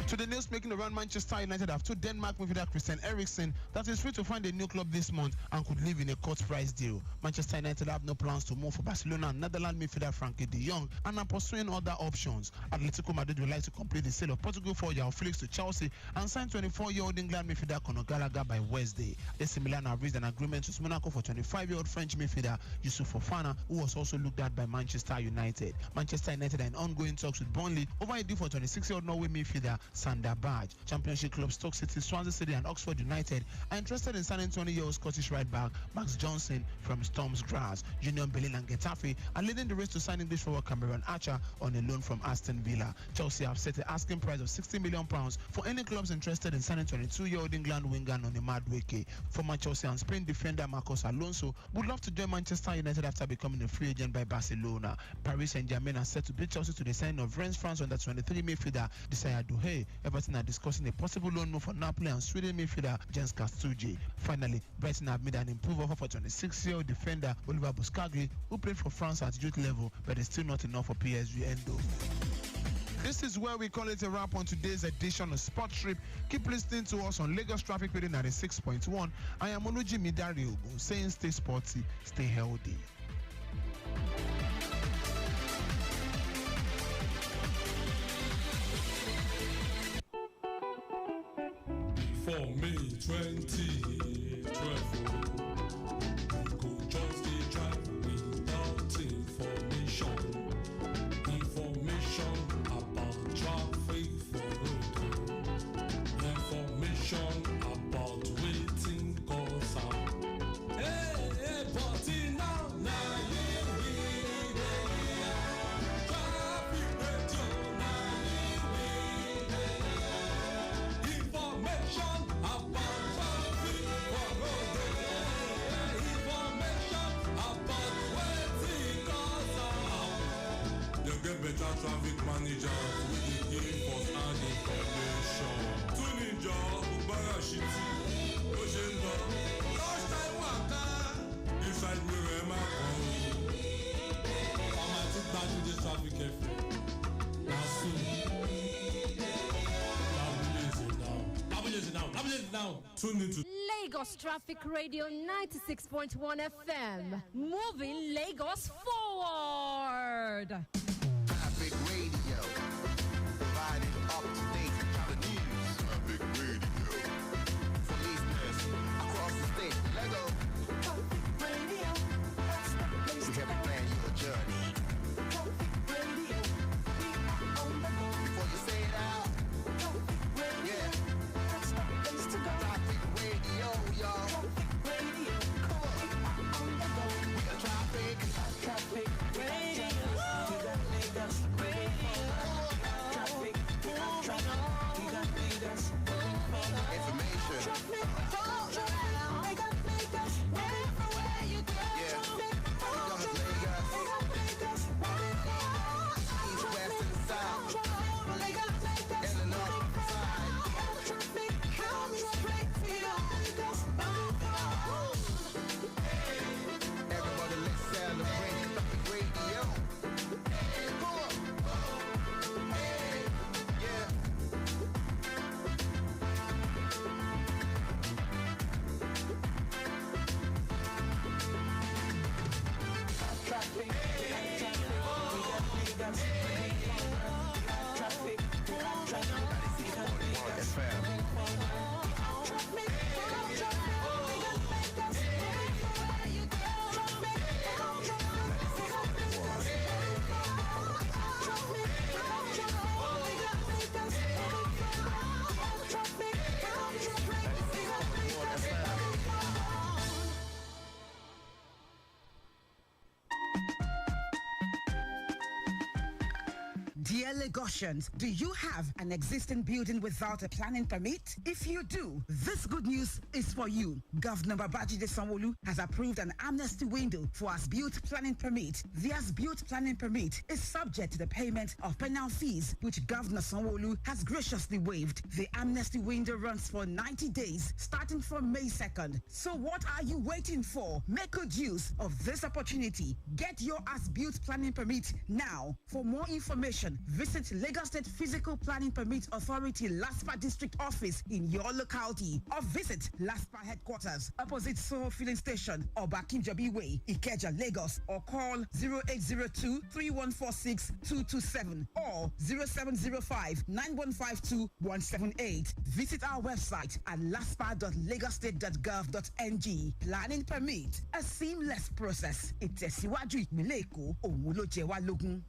To the news making around Manchester United have told Denmark midfielder Christian Eriksen that he's free to find a new club this month and could live in a cut price deal. Manchester United have no plans to move for Barcelona and Netherlands midfielder Frankie de Jong and are pursuing other options. Atletico Madrid would like to complete the sale of Portugal for João Felix to Chelsea and sign 24-year-old England midfielder Conor Gallagher by Wednesday. AC Milan have reached an agreement with Monaco for 25-year-old French midfielder Youssouf Fofana, who was also looked at by Manchester United. Manchester United are in ongoing talks with Burnley over a deal for 26-year-old Norway midfielder Sander Berge. Championship clubs Stoke City, Swansea City and Oxford United are interested in signing 20-year-old Scottish right back Max Johnson from Storms Graz. Union Berlin and Getafe are leading the race to sign English forward Cameron Archer on a loan from Aston Villa. Chelsea have set the asking price of £60 million for any clubs interested in signing 22-year-old England winger on a Madueke. Former Chelsea and Spain defender Marcos Alonso would love to join Manchester United after becoming a free agent by Barcelona. Paris Saint-Germain are set to beat Chelsea to the signing of Rennes France under 23 midfielder Desire Doué. Everton are discussing a possible loan move for Napoli and Sweden midfielder Jens Kastuji. Finally, Brighton have made an improved offer for 26-year-old defender Oliver Buscagli, who played for France at youth level, but is still not enough for PSG Endo. This is where we call it a wrap on today's edition of Sport Trip. Keep listening to us on Lagos Traffic Radio 96.1. I am Oluji Midari Ogun saying stay sporty, stay healthy. For May 2012, go just dey drive without information. Information about traffic for road. Information about waiting cause am. Hey, but now you be there. Traffic radio, now you be there. Information about traffic for road. Information about waiting cause am. You get better traffic managers with the infos and information. Tune in, job, Ubaya Shitty, Ojendo, last time waka, inside Mirema County. I'm at it back to the traffic cafe. Now soon. I'm listening now. Tune into Lagos Traffic Radio 96.1 FM. Moving Lagos forward. Traffic Radio, providing up-to-date the news. Traffic Radio, for listeners across the state. Lego. Traffic Radio, that's the place to help you plan your journey. Traffic Radio, we are on the go. Before you say it out. Traffic Radio, yeah, that's the place to go. Traffic Radio, y'all. Traffic Radio, come on, we are on the go. We are traffic. Traffic Radio. Dear Lagosians, do you have an existing building without a planning permit? If you do, this good news is for you. Governor Babajide Sanwo-Olu has approved an amnesty window for as-built planning permit. The as-built planning permit is subject to the payment of penal fees, which Governor Sanwo-Olu has graciously waived. The amnesty window runs for 90 days, starting from May 2nd. So what are you waiting for? Make good use of this opportunity. Get your as-built planning permit now. For more information, visit Lagos State Physical Planning Permit Authority LASPA District Office in your locality, or visit LASPA Headquarters, opposite Soho Filling Station, or Bakinjabi Way, Ikeja, Lagos, or call 0802-3146-227 or 0705-9152-178. Visit our website at laspa.lagostate.gov.ng. Planning permit, a seamless process. Ìtẹ̀síwájú ìpínlẹ̀ Èkó, òun ló jẹ wá lógún.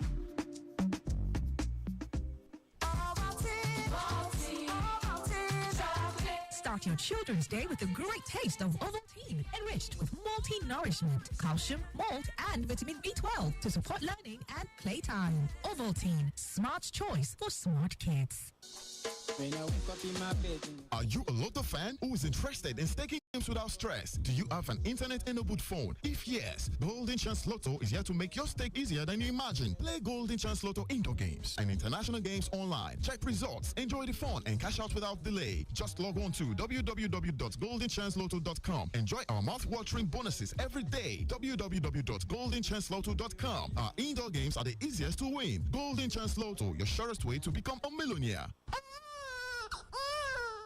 Start your children's day with a great taste of Ovaltine, enriched with multi-nourishment, calcium, malt, and vitamin B12 to support learning and playtime. Ovaltine, smart choice for smart kids. Are you a Lotto fan who is interested in staking games without stress? Do you have an internet-enabled phone? If yes, Golden Chance Lotto is here to make your stake easier than you imagine. Play Golden Chance Lotto indoor games and international games online. Check results, enjoy the fun, and cash out without delay. Just log on to www.goldenchancelotto.com. Enjoy our mouth-watering bonuses every day. www.goldenchancelotto.com. Our indoor games are the easiest to win. Golden Chance Lotto, your surest way to become a millionaire.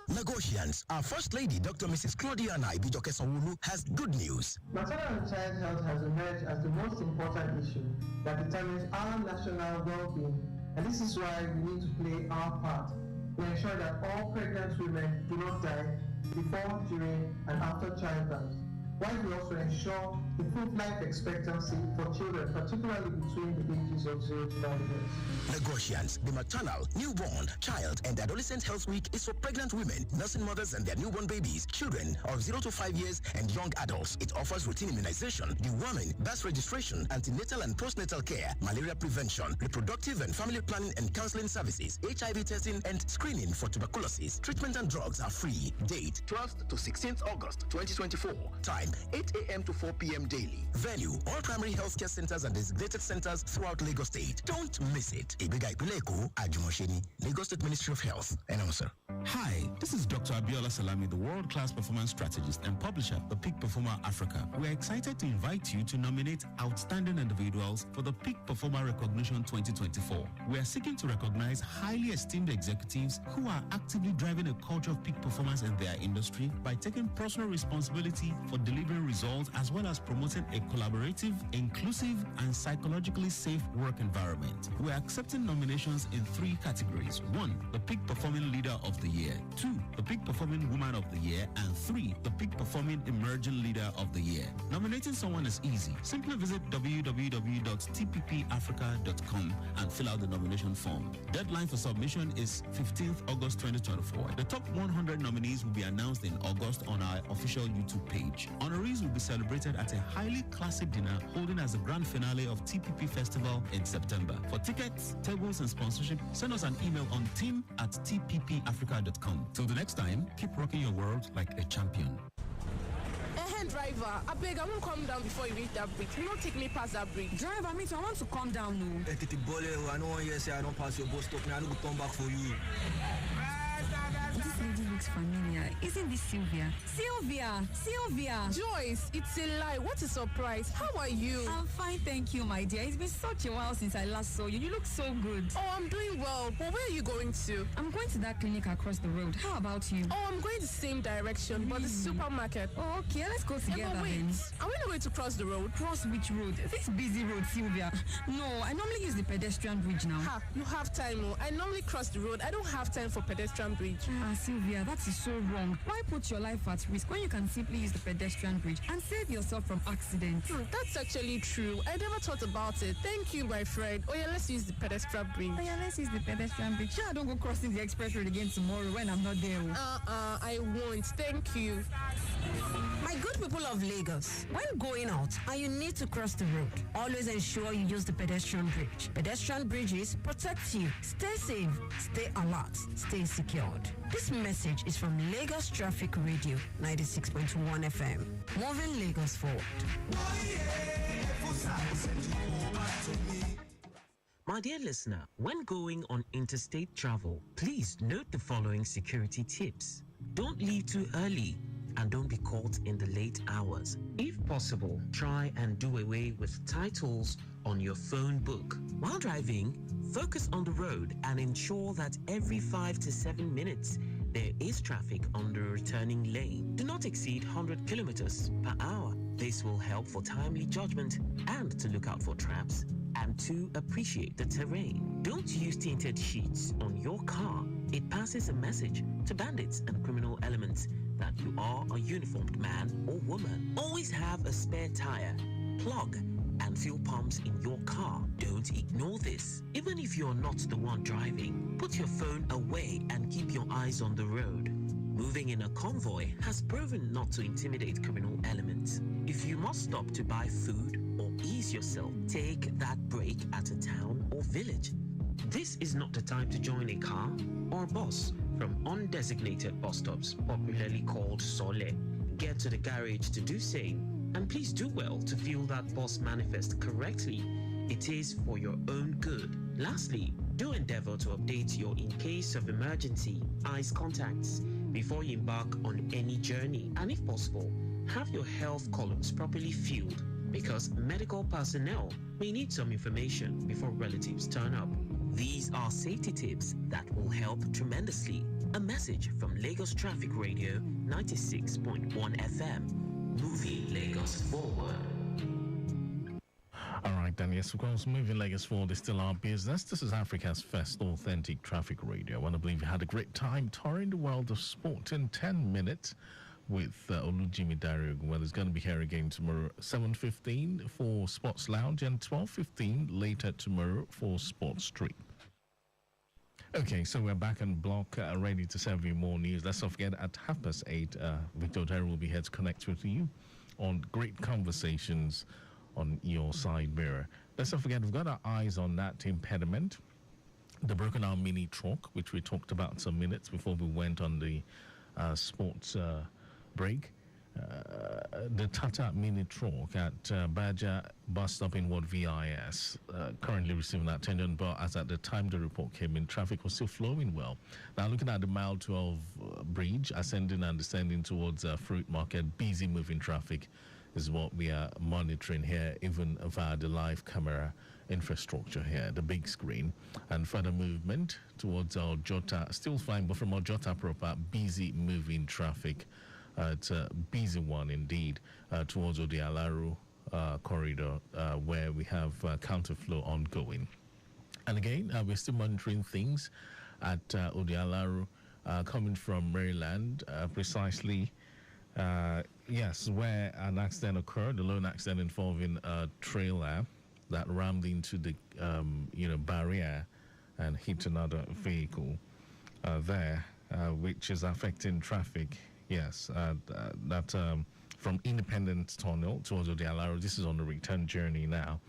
Lagosians, our First Lady, Dr. Mrs. Claudia Ibijoke Sanwo-Olu, has good news. Maternal and child health has emerged as the most important issue that determines our national well-being, and this is why we need to play our part to ensure that all pregnant women do not die before, during, and after childbirth, while we also ensure improved life expectancy for children, particularly between the ages of 0 to 9 years. Lagosians, the maternal, newborn, child, and adolescent health week is for pregnant women, nursing mothers and their newborn babies, children of 0 to 5 years, and young adults. It offers routine immunization, deworming, birth registration, antenatal and postnatal care, malaria prevention, reproductive and family planning and counseling services, HIV testing, and screening for tuberculosis. Treatment and drugs are free. Date 12th to 16th August 2024. Time 8 a.m. to 4 p.m. daily. Venue, all primary healthcare centers and designated centers throughout Lagos State. Don't miss it. Ibiga Ipileko, Ajumosheni, Lagos State Ministry of Health. Announcer. Hi, this is Dr. Abiola Salami, the world-class performance strategist and publisher of the Peak Performer Africa. We're excited to invite you to nominate outstanding individuals for the Peak Performer Recognition 2024. We are seeking to recognize highly esteemed executives who are actively driving a culture of peak performance in their industry by taking personal responsibility for delivering results as well as promoting a collaborative, inclusive, and psychologically safe work environment. We're accepting nominations in 3 categories. 1, the Peak Performing Leader of the Year. 2, the Peak Performing Woman of the Year. And 3, the Peak Performing Emerging Leader of the Year. Nominating someone is easy. Simply visit www.tppafrica.com and fill out the nomination form. Deadline for submission is 15th August 2024. The top 100 nominees will be announced in August on our official YouTube page. Honorees will be celebrated at a highly classy dinner holding as the grand finale of TPP Festival in September. For tickets, tables, and sponsorship, send us an email on team@tppafrica.com. Till the next time, keep rocking your world like a champion. Driver, I beg, I won't come down before you reach that bridge. You don't take me past that bridge. Driver, I want to come down, no. I don't want you say I don't pass your bus stop, I don't come back for you. This lady looks familiar. Isn't this Sylvia? Sylvia! Joyce, it's a lie. What a surprise. How are you? I'm fine, thank you, my dear. It's been such a while since I last saw you. You look so good. Oh, I'm doing well. But where are you going to? I'm going to that clinic across the road. How about you? Oh, I'm going the same direction, but the supermarket. Oh, okay. Let's go together but wait. then. Are we not going to cross the road? Cross which road? This busy road, Sylvia. No, I normally use the pedestrian bridge now. Ha, you have time. Oh. I normally cross the road. I don't have time for pedestrian bridge. Sylvia, that is so wrong. Why put your life at risk when you can simply use the pedestrian bridge and save yourself from accidents? That's actually true. I never thought about it. Thank you, my friend. Oh yeah, let's use the pedestrian bridge. Oh yeah, let's use the pedestrian bridge. Sure, I don't go crossing the express road again tomorrow when I'm not there. I won't. Thank you. My good people of Lagos, when going out and you need to cross the road, always ensure you use the pedestrian bridge. Pedestrian bridges protect you. Stay safe, stay alert, stay secured. This message is from Lagos Traffic Radio 96.1 FM. Moving Lagos forward. My dear listener, when going on interstate travel, please note the following security tips. Don't leave too early and don't be caught in the late hours. If possible, try and do away with titles on your phone book. While driving, focus on the road and ensure that every 5 to 7 minutes there is traffic on the returning lane. Do not exceed 100 kilometers per hour. This will help for timely judgment and to look out for traps and to appreciate the terrain. Don't use tinted sheets on your car. It passes a message to bandits and criminal elements that you are a uniformed man or woman. Always have a spare tire, plug, and fuel pumps in your car. Don't ignore this. Even if you're not the one driving, put your phone away and keep your eyes on the road. Moving in a convoy has proven not to intimidate criminal elements. If you must stop to buy food or ease yourself, take that break at a town or village. This is not the time to join a car or bus from undesignated bus stops, popularly called Sole. Get to the garage to do same, and please do well to fill that bus manifest correctly. It is for your own good. Lastly, do endeavor to update your in case of emergency eyes contacts before you embark on any journey, and if possible, have your health columns properly filled because medical personnel may need some information before relatives turn up. These are safety tips that will help tremendously. A message from Lagos Traffic Radio 96.1 FM. Moving Lagos forward. All right, then, yes, of course, moving Lagos forward is still our business. This is Africa's first authentic traffic radio. I want to believe you had a great time touring the world of sport in 10 minutes with Olujimi Dario. Well, it's going to be here again tomorrow, 7:15 for Sports Lounge and 12:15 later tomorrow for Sports Street. Okay, so we're back on block, ready to serve you more news. Let's not forget, at 8:30, Victor Terry will be here to connect with you on great conversations on your side mirror. Let's not forget, we've got our eyes on that impediment, the broken arm mini truck, which we talked about some minutes before we went on the sports break. The Tata mini truck at Baja bus stop in Ward VIS, currently receiving attention, but as at the time the report came in, traffic was still flowing well. Now, looking at the Mile 12 bridge, ascending and descending towards Fruit Market, busy moving traffic is what we are monitoring here, even via the live camera infrastructure here, the big screen. And further movement towards Ojota, still fine, but from Ojota proper, busy moving traffic. It's a busy one indeed, towards Odialaru corridor, where we have counterflow ongoing. And again, we're still monitoring things at Odialaru, coming from Maryland, precisely, yes, where an accident occurred, a lone accident involving a trailer that rammed into the barrier and hit another vehicle there, which is affecting traffic. Yes, that from Independence Tunnel towards Odialaro. This is on the return journey now.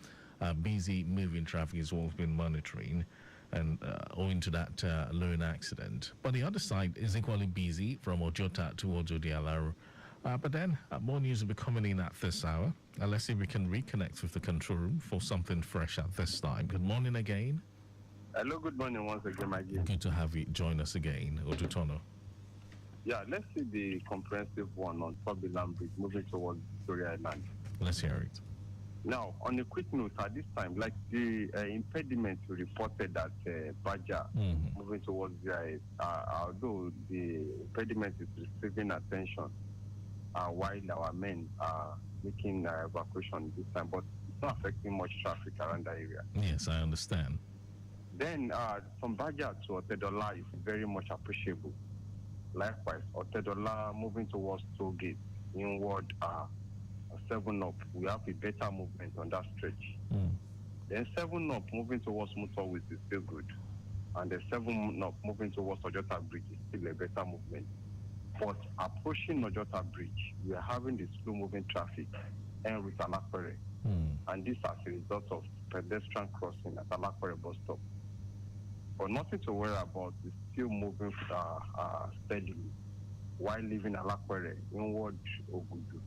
Busy moving traffic is what we've been monitoring, and owing to that lone accident. But the other side is equally busy from Ojota towards Odialaro. But then more news will be coming in at this hour. Let's see if we can reconnect with the control room for something fresh at this time. Good morning again. Hello, good morning once again, my dear. Good to have you join us again, Odutono. Yeah, let's see the comprehensive one on Tobiland Bridge moving towards Victoria Island. Let's hear it. Now, on a quick note, at this time, like the impediment reported that Baja moving towards the although the impediment is receiving attention while our men are making evacuation this time, but it's not affecting much traffic around the area. Yes, I understand. Then from Baja to Otedola is very much appreciable. Likewise, Otedola moving towards Toll Gate inward 7 up, we have a better movement on that stretch. Then 7 up moving towards Motorways is still good. And the 7 up moving towards Ojota Bridge is still a better movement. But approaching Ojota Bridge, we are having the slow-moving traffic and with Alakwere. And this as a result of pedestrian crossing at Alakwere bus stop. But nothing to worry about, it's still moving steadily while leaving Alakwere inward Ogudu.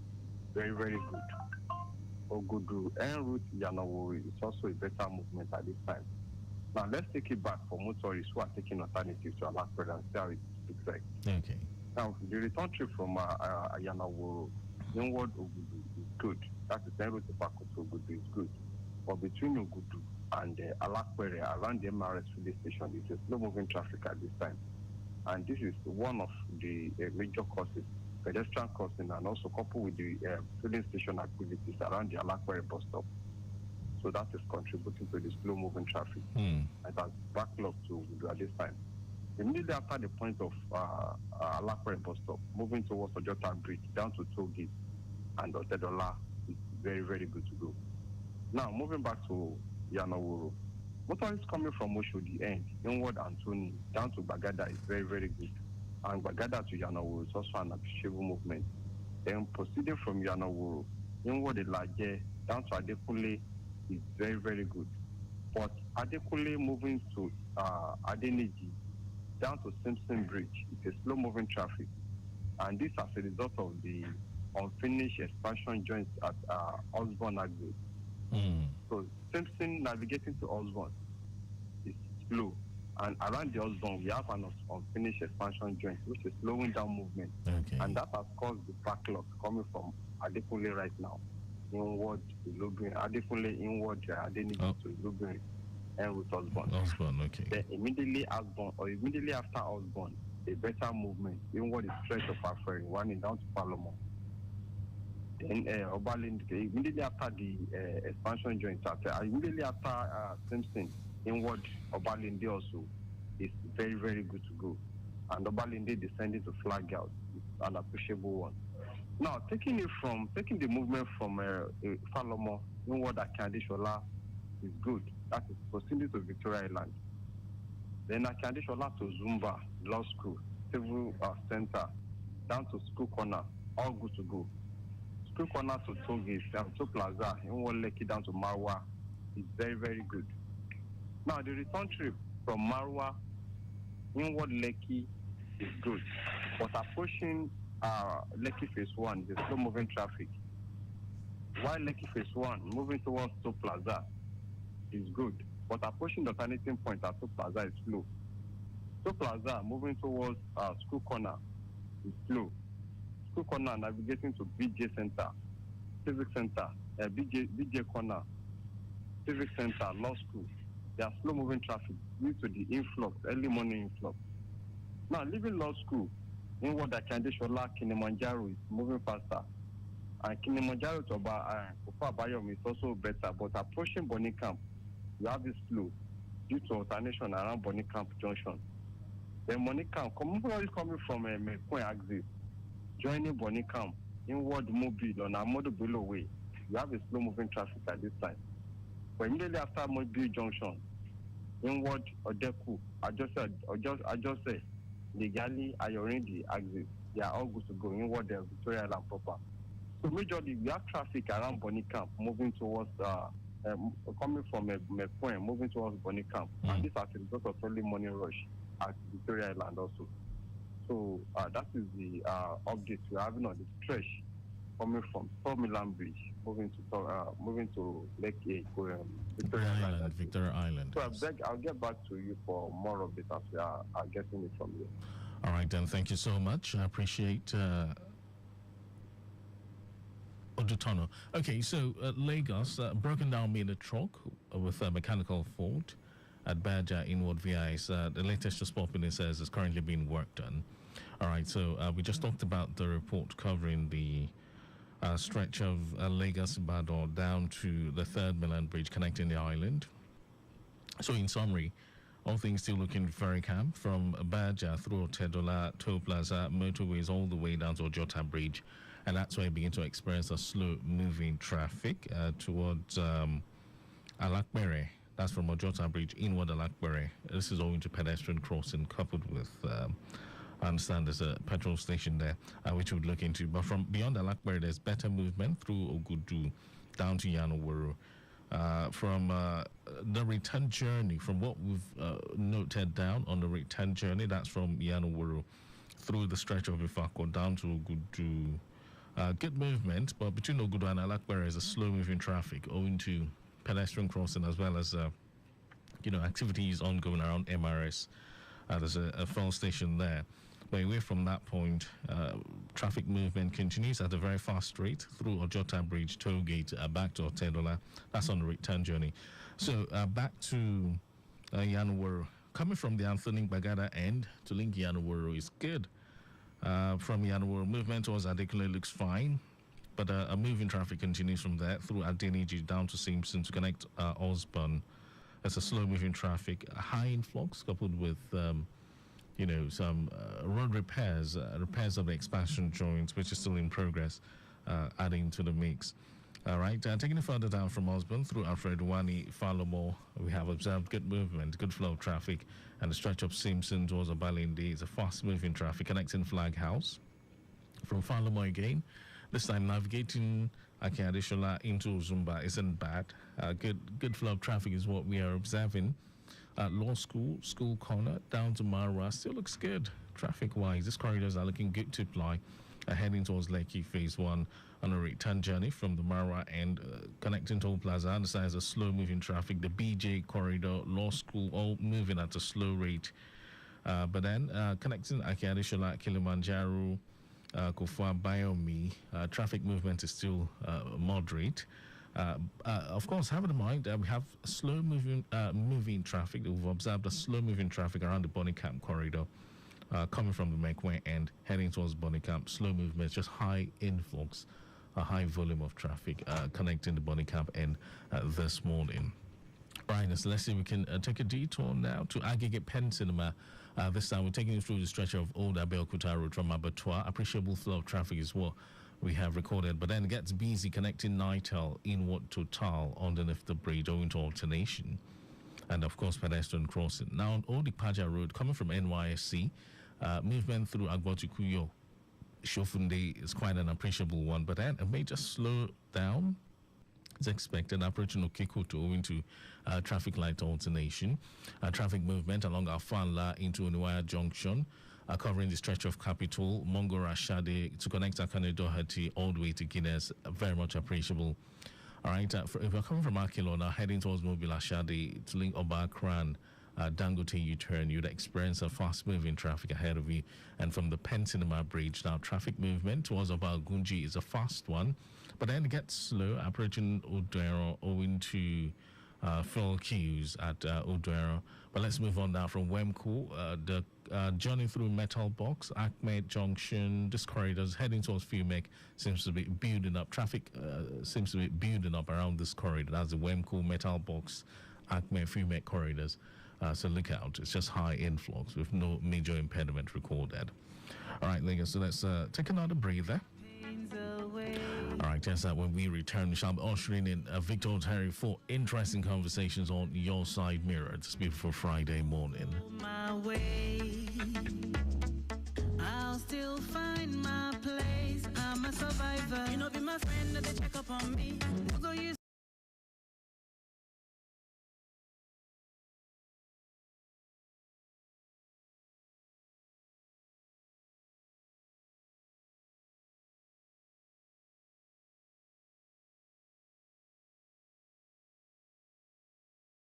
Very, very good. Ogudu en route Yanawo is also a better movement at this time. Now let's take it back for motorists who are taking alternatives to Alakwere and see how it looks like. Okay. Now the return trip from Yanawo inward Ogudu is good. That is en route to Pakoto Ogudu is good. But between Ogudu and Alakwere around the MRS filling station, it's a slow-moving traffic at this time. And this is one of the major causes, pedestrian crossing, and also coupled with the filling station activities around the Alakwere bus stop. So that is contributing to the slow-moving traffic. It has backlogged to Ogudu at this time. Immediately after the point of Alakwere bus stop, moving towards Ojota Bridge down to Toll Gate and Otedola, is very, very good to go. Now, moving back to Yanawuru, motorists coming from Oshodi end, inward Antoni, down to Bagada is very, very good. And Bagada to Yanawuru is also an appreciable movement. Then proceeding from Yanawuru, inward Elaje, down to Adekunle is very, very good. But Adekunle moving to Adeniji, down to Simpson Bridge, it's a slow-moving traffic. And this as a result of the unfinished expansion joints at Osborne Exit. So Simpson navigating to Osborne is slow, and around the Osborne we have an unfinished expansion joint which is slowing down movement, and that has caused the backlog coming from Adekunle right now inward to Ilobin, Adekunle inward Adeniji to Ilobin and with Osborne. Okay. Then immediately after Osborne, a better movement inward is stretch of Aferi, running down to Palomo. Then immediately after the expansion joint, immediately after Simpson, inward Obalinde also is very, very good to go. And Obalinde descending to Flag Out is an appreciable one. Now, taking the movement from Falomo, inward Akande Shola is good. That is proceeding to Victoria Island. Then Akande Shola to Zumba, Law School, Civil Center, down to School Corner, all good to go. School Corner to Togis, to Plaza, inward Lekki down to Marwa is very, very good. Now, the return trip from Marwa, inward Lekki is good. But approaching Lekki Phase 1 is slow-moving traffic. While Lekki Phase 1 moving towards to Plaza is good. But approaching the alternating point at to Plaza is slow. To Plaza moving towards School Corner is slow. School Corner navigating to BJ Center, Civic Center, BJ Corner, Civic Center, Law School. They are slow-moving traffic due to the influx, early morning influx. Now, leaving Law School, inward Akande Shola, Kilimanjaro is moving faster. And Kilimanjaro to Abayomi is also better, but approaching Bonny Camp, you have it slow due to alternation around Bonny Camp Junction. Then Bonny Camp, coming from Mekwen Axis, joining Bonny Camp, inward Mobile on Amodo Bello Way, you have a slow-moving traffic at this time. But immediately after Mobile Junction, inward Odeku, Ajose, Legali, Ayorindi Axis, they are all good to go inward Victoria Island proper. So majorly, we have traffic around Bonny Camp moving towards, coming from Mekwen, moving towards Bonny Camp. And this as a result of early morning rush at Victoria Island also. So that is the update we're having on the stretch coming from Milan Bridge, moving to Lake Victoria Island. Victoria Island. So I'll get back to you for more updates as we are getting it from you. All right, then. Thank you so much. I appreciate Odutono. Okay, so Lagos, broken down made a truck with a mechanical fault at Baja inward VIs. The latest just popping in says is currently being worked on. All right, so we just talked about the report covering the stretch of Lagos Ibadan down to the third Milan Bridge connecting the island. So in summary, all things still looking very calm from Baja through Tedola, Toll Plaza, motorways all the way down to Ojota Bridge. And that's where you begin to experience a slow-moving traffic towards Alakbere. That's from Ojota Bridge inward Alakbere. This is owing to pedestrian crossing coupled with I understand there's a petrol station there, which we would look into. But from beyond Alakbari, there's better movement through Ogudu down to Yanowuru. From the return journey, from what we've noted down on the return journey, that's from Yanowuru through the stretch of Ifako down to Ogudu. Good movement, but between Ogudu and Alakbari is a slow-moving traffic owing to pedestrian crossing as well as activities ongoing around MRS. There's a fuel station there. But away from that point, traffic movement continues at a very fast rate through Ojota Bridge, Tollgate, back to Otedola. That's on the return journey. So back to Yanowuru. Coming from the Anthony Bagada end to link Yanowuru is good. From Yanowuru, movement towards Adekule looks fine. But a moving traffic continues from there through Adeniji down to Simpson to connect Osborne. That's a slow-moving traffic, a high influx coupled with, some road repairs of the expansion joints, which is still in progress, adding to the mix. All right, taking it further down from Osborne through Alfred Wani, Falomo, we have observed good movement, good flow of traffic, and the stretch of Simpson towards Obalindi is a fast-moving traffic connecting Flag House. From Falomo again, this time navigating Akiadishola into Zumba isn't bad. Good flow of traffic is what we are observing. Law School, School Corner, down to Marwa still looks good traffic-wise. These corridors are looking good to ply. Heading towards Lekki Phase 1 on a return journey from the Marwa end, connecting Toll Plaza. I understand there's a slow-moving traffic. The BJ corridor, Law School, all moving at a slow rate. But then connecting Akiadishola, Kilimanjaro, Kofua, Biomi, traffic movement is still moderate. Of course, have in mind we have moving traffic. We've observed a slow-moving traffic around the Bonnicamp corridor, coming from the Mekwe end, heading towards Bonnicamp. Slow movement, just high influx, a high volume of traffic connecting the Bonnicamp end this morning. Right, so let's see if we can take a detour now to Agege Pen Cinema. This time we're taking you through the stretch of Old Abeokuta Road from Abattoir. Appreciable flow of traffic is what we have recorded, but then it gets busy connecting Nitel inward to Tal underneath the bridge owing to alternation. And of course, pedestrian crossing. Now on Old Ipaja Road, coming from NYSC, movement through Agbotukuyo, Shofunde is quite an appreciable one, but then it may just slow down. It's expected approaching Okekuto owing to traffic light alternation. Traffic movement along Afanla into Oniwaya Junction, covering the stretch of Capitol, Mongora Shade to connect Akane Doherty all the way to Guinness. Very much appreciable. All right, if we're coming from Akilo now, heading towards Mobile Shade to link Obakran, Dangote U-turn, you'd experience a fast-moving traffic ahead of you. And from the Pen Cinema Bridge, now traffic movement towards Obagunji is a fast one, but then it gets slow approaching Odero owing to full queues at Odero. But let's move on now from Wemco. The journey through Metal Box, Acme Junction, this corridor is heading towards Fumek, seems to be building up. Traffic seems to be building up around this corridor. That's the Wemco, Metal Box, Acme, Fumek corridors. So look out. It's just high influx with no major impediment recorded. All right, Lagos, so let's take another breather. All right, just that when we return, we shall be ushering in Victor Terry for interesting conversations on Your Side Mirror this beautiful Friday morning. My way, I'll still find my place. I'm a survivor. You know, be my friend, they check up on me.